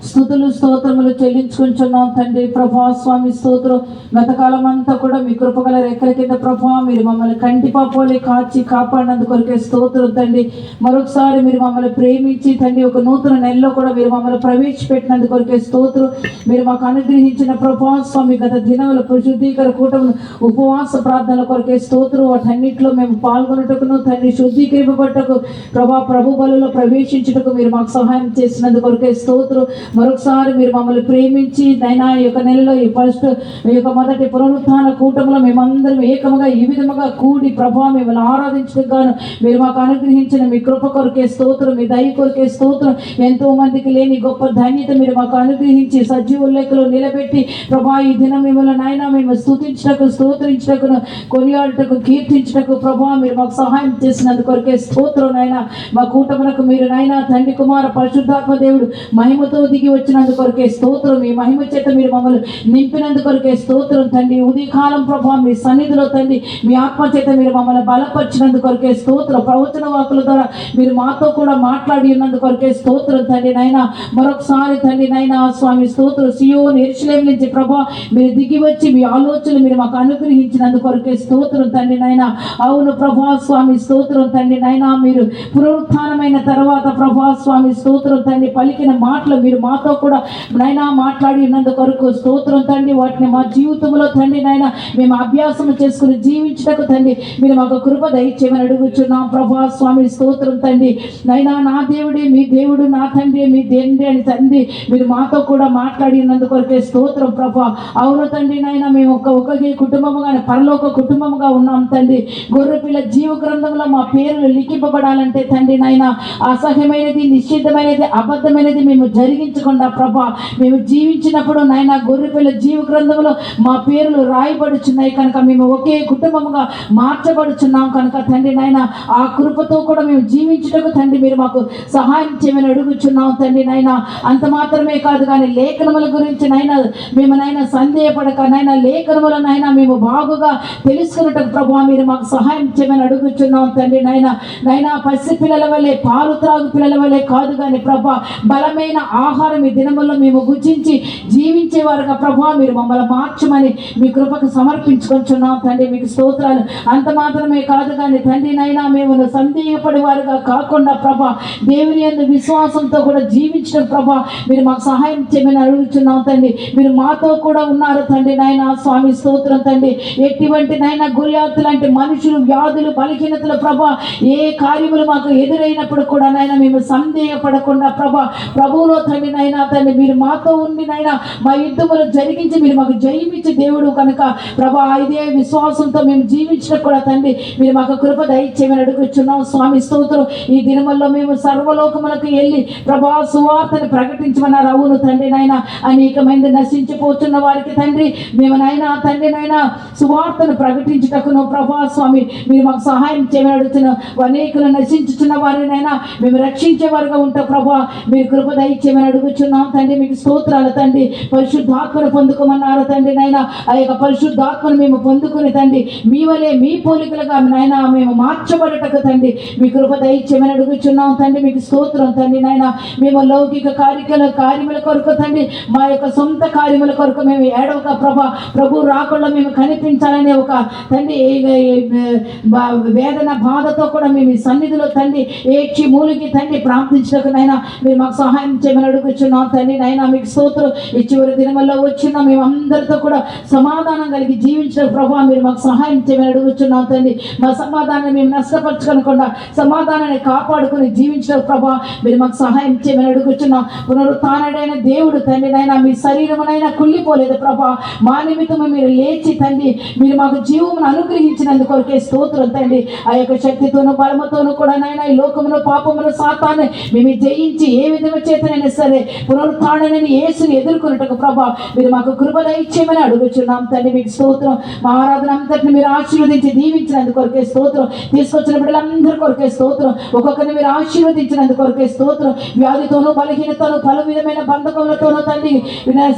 స్తుతులు, స్తోత్రములు చెల్లించుకుంటున్నాం తండ్రి. ప్రభా స్వామి స్తోత్రం. గతకాలం అంతా కూడా మీ కృపగల రెక్కల కింద ప్రభా మీరు మమ్మల్ని కంటిపాపోలే కాచి కాపాడినందుకు కొరకే స్తోత్రం తండ్రి. మరొకసారి మీరు మమ్మల్ని ప్రేమించి తండ్రి ఒక నూతన నెలలో కూడా మీరు మమ్మల్ని ప్రవేశపెట్టినందుకు కొరకే స్తోత్రం. మీరు మాకు అనుగ్రహించిన ప్రభా స్వామి గత దినముల శుద్ధీకర కూటమి ఉపవాస ప్రార్థనల కొరకే స్తోత్రం. వాటన్నిటిలో మేము పాల్గొనటకును తండ్రి శుద్ధీకరింపబట్టకు ప్రభు బలలో ప్రవేశించుటకు మీరు మాకు సహాయం చేసినందుకు కొరకే స్తోత్రం. మరొకసారి మీరు మమ్మల్ని ప్రేమించి దైనా ఈ యొక్క నెలలో ఈ మొదటి పునరుత్థాన కూటమిలో మేమందరం ఏకముగా ఈ విధముగా కూడి ప్రభా మిమ్మల్ని ఆరాధించడం గాను మీరు మాకు అనుగ్రహించిన మీ కృప కొరకే స్తోత్రం, మీ దయ కొరకే స్తోత్రం. ఎంతో మందికి లేని గొప్ప ధన్యత మీరు మాకు అనుగ్రహించి సజీవ లెక్కలో నిలబెట్టి ప్రభా ఈ దినం మిమ్మల్ని నాయన మేము స్తుతించటకు, స్తోత్రించటకు, కొనియాడటకు, కీర్తించటకు ప్రభా మీరు మాకు సహాయం చేసినందుకు కొరకే స్తోత్రం. నాయన మా కూటములకు మీరు నాయన తండ్రి కుమార పరిశుద్ధాత్మ దేవుడు మహిమతో దిగి వచ్చినందుకు కొరకే స్తోత్రం. మీ మహిమ చేత మీరు మమ్మల్ని నింపినందుకు కొరకే స్తోత్రం తండ్రి. ఉదయకాలం ప్రభా మీ సన్నిధిలో తండ్రి మీ ఆత్మ చేత మీరు మమ్మల్ని బలపరిచినందుకు కొరకే స్తోత్రం. ప్రవచన వాకుల ద్వారా మీరు మాతో కూడా మాట్లాడి ఉన్నందుకు కొరకే స్తోత్రం తండ్రి. నైనా మరొకసారి తండ్రి నైనా స్వామి స్తోత్రం. సియోను యెరూషలేము నుంచి ప్రభా మీరు దిగి వచ్చి మీ ఆలోచనలు మీరు మాకు అనుగ్రహించినందుకు కొరకే స్తోత్రం తండ్రి. నైనా అవును ప్రభా స్వామి స్తోత్రం తండ్రి. నైనా మీరు పునరుత్థానమైన తర్వాత ప్రభా స్వామి స్తోత్రం తండ్రి పలికిన మాటలు మీరు మాతో కూడా నైనా మాట్లాడి ఉన్నందుకు కొరకు స్తోత్రం తండ్రి. వాటిని మా జీవితంలో తండ్రి నైనా మేము అభ్యాసం చేసుకుని జీవించటకు తండ్రి మీరు మాకు కృప దయచేయమని అడుగుచున్నాం ప్రభా స్వామి స్తోత్రం తండ్రి. నైనా నా దేవుడే మీ దేవుడు, నా తండ్రి మీ తండ్రి అని తండ్రి మీరు మాతో కూడా మాట్లాడి ఉన్నందుకు కొరకే స్తోత్రం ప్రభా. అవును తండ్రి నైనా మేము ఒకే కుటుంబముగా పరలోక కుటుంబముగా ఉన్నాం తండ్రి. గొర్రెపిల్ల జీవ గ్రంథంలో మా పేర్లు లిఖింపబడాలంటే తండ్రి నైనా అసహ్యమైనది, నిశ్చితమైనది, అబద్ధమైనది మేము జరిగించ స్థిరపరచకుండా ప్రభా మేము జీవించినప్పుడు నాయన గొర్రెపిల్ల జీవ గ్రంథంలో మా పేర్లు రాయబడుచున్నాయి కనుక మేము ఒకే కుటుంబముగా మార్చబడుచున్నాం కనుక తండ్రి నాయన ఆ కృపతో కూడా మేము జీవించుటకు తండ్రి మీరు మాకు సహాయం చేయమని అడుగుచున్నాం తండ్రి నాయన. అంత మాత్రమే కాదు కానీ లేఖనముల గురించి నైనా మేము నైనా సందేహపడక నైనా లేఖనములనైనా మేము బాగుగా తెలుసుకున్నట్టు ప్రభా మీరు మాకు సహాయం చేయమని అడుగుచున్నాం తండ్రి నైనా పసి పిల్లల వల్లే పాలు త్రాగు పిల్లల వల్లే కాదు కానీ ప్రభా బలమైన ఆహారం ఈ దినముల్లో మేము భుజించి జీవించేవారుగా ప్రభా మీరు మమ్మల్ని మార్చమని మీ కృపకు సమర్పించుకొంచున్నాం తండ్రి మీకు స్తోత్రాలు. అంత మాత్రమే కాదు కానీ తండ్రి నైనా మేము సందేహపడే వారుగా కాకుండా ప్రభా దేవుని యందు విశ్వాసంతో కూడా జీవించడం ప్రభా మీరు మాకు సహాయం చేయమని అడుగుచున్నాం తండ్రి. మీరు మాతో కూడా ఉన్నారు తండ్రి నాయన స్వామి స్తోత్రం తండ్రి. ఎటువంటి నైనా గొల్యాతు లాంటి మనుషులు వ్యాధులు బలహీనతలు ప్రభా ఏ కార్యములు మాకు ఎదురైనప్పుడు కూడా నైనా మేము సందేహపడకుండా ప్రభా ప్రభువులో తండ్రి నైనా తండ్రి మీరు మాతో ఉండి నైనా మా యుద్ధములు జరిగించి మీరు మాకు జయమిచ్చే దేవుడు కనుక ప్రభా ఇదే విశ్వాసంతో మేము జీవించడం కూడా తండ్రి మీరు మాకు కృప దయచేయమని అడుగుచున్నాం స్వామి స్తోత్రం. ఈ దినముల్లో మేము సర్వలోకములకు వెళ్ళి ప్రభా సువార్తను ప్రకటించమన్నారు. అవును తండ్రి నాయన అనేక మంది నశించిపోతున్న వారికి తండ్రి మేము నాయన తండ్రి నాయన సువార్తను ప్రకటించుటకును ప్రభా స్వామి మీరు మాకు సహాయం చేయమని అడుగుతున్నాం. అనేకులు నశించుచున్న వారినైనా మేము రక్షించేవారుగా ఉంటాం ప్రభా మీరు కృప దయచేయమని అడుగుచున్నాం తండ్రి మీకు స్తోత్రాలు తండ్రి. పరిశుద్ధాత్మను పొందుకోమన్నారు తండ్రి నాయన ఆ యొక్క పరిశుద్ధాత్మను మేము పొందుకుని తండ్రి మీ వలే మీ పోలికలుగా నాయన మేము మార్చబడటకు తండ్రి మీ కృప దయచేయమని అడుగుచున్నాం తండ్రి మీకు స్తోత్రం తండ్రి నాయన. మేము లౌకిక కార్యముల కొరకు తండ్రి మా యొక్క సొంత కార్యముల కొరకు మేము ఏడవక ప్రభు రాకుండా మేము కనిపించాలనే ఒక తండ్రి వేదన బాధతో కూడా మేము ఈ సన్నిధిలో తండ్రి ఏడ్చి మూలికి తండ్రి ప్రార్థించడానికి నైనా మీరు మాకు సహాయం చేయమని అడుగుచున్నాం తండ్రి నైనా మీకు స్తోత్రం. ఈ చివరి దినముల్లో వచ్చిన మేము అందరితో కూడా సమాధానం కలిగి జీవించిన ప్రభా మీరు మాకు సహాయం చేయమని అడుగుచున్నాం తండ్రి. మా సమాధానాన్ని మేము నష్టపరచుకోకుండా సమాధానాన్ని కాపాడుకుని జీవించిన ప్రభా మీరు మాకు సహాయం చేయమని అడుగుచున్నాం. పునరుత్థానుడైన దేవుడు తండ్రి నైనా మీ శరీరమునైనా కుళ్ళిపోలేదు ప్రభా మా నిమిత్తము మీరు లేచి తండ్రి మీరు మాకు జీవమును అనుగ్రహించినందుకొరకే స్తోత్రం తండ్రి. ఆ యొక్క శక్తితోనూ బలముతోనూ కూడా నైనా ఈ లోకమును పాపమును సాతాన్ని మేము జయించి ఏ విధము చేతనైనా సరే పునరుత్థానుడైన యేసుని ఎదుర్కొన్నట్టుకు ప్రభా మీరు మాకు కృప దయచేయమని అడుగుచున్నాం తండ్రి మీకు స్తోత్రం. మా ఆరాధన అంతటిని మీరు ఆశీర్వదించి దీవించినందుకొరకే స్తోత్రం. తీసుకొచ్చిన బిడ్డలందరి కొరకే స్తోత్రం. ఒక్కొక్కరిని మీరు ఆశీర్వదించినందుకొరకే స్తోత్రం. వ్యాధితోనూ బలహీనతోనూ పలు విధమైన బంధకములతోనూ తండ్రి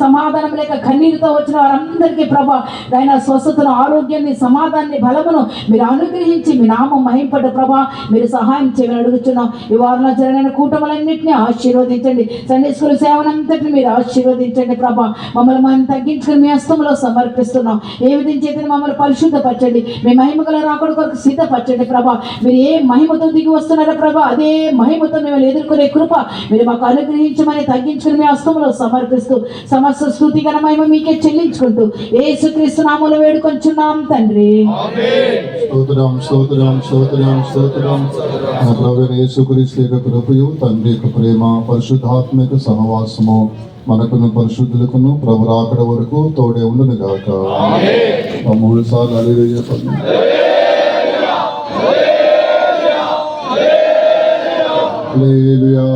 సమాధానం లేక కన్నీరుతో వచ్చిన వారందరికీ ప్రభా ఆయన స్వస్థతను ఆరోగ్యాన్ని సమాధానాన్ని బలమును మీరు అనుగ్రహించి మీ నామం మహింపడ్డ ప్రభా మీరు సహాయం చేయమని అడుగుతున్నాం. ఈ వారంలో జరిగిన కూటములన్నింటినీ ఆశీర్వదించండి. సండే స్కూల్ సేవనంతటిని మీరు ఆశీర్వదించండి ప్రభా. మమ్మల్ని మనం తగ్గించుకుని మీ హస్తంలో సమర్పిస్తున్నాం. ఏ విధంగా చేత మమ్మల్ని పరిశుద్ధపరచండి. మీ మహిమగల రాకడ కొరకు సిద్ధపరచండి ప్రభా. మీరు ఏ మహిమతో దిగి వస్తున్నారో ప్రభా అదే మహిమతో మిమ్మల్ని ఎదుర్కొనే కృప మీరు మాకు అనుగ్రహించమని తగ్గించుకుని మీ హస్తంలో సమర్పిస్తూ సమస్త స్తుతిగణ మహిమ మీకే చెల్లించుకుంటూ యేసుక్రీస్తు నామములో వేడుకొంచున్నాం తండ్రి. స్తోత్రం స్తోత్రం స్తోత్రం స్తోత్రం. మన ప్రభువైన యేసుక్రీస్తు యొక్క కృపయు తండ్రి యొక్క ప్రేమ పరిశుద్ధాత్మక సహవాసము మనకును పరిశుద్ధులకును ప్రభు రాకడ వరకు తోడే ఉండును గాక. 3 సార్లు హల్లెలూయా చెప్పండి. హల్లెలూయా.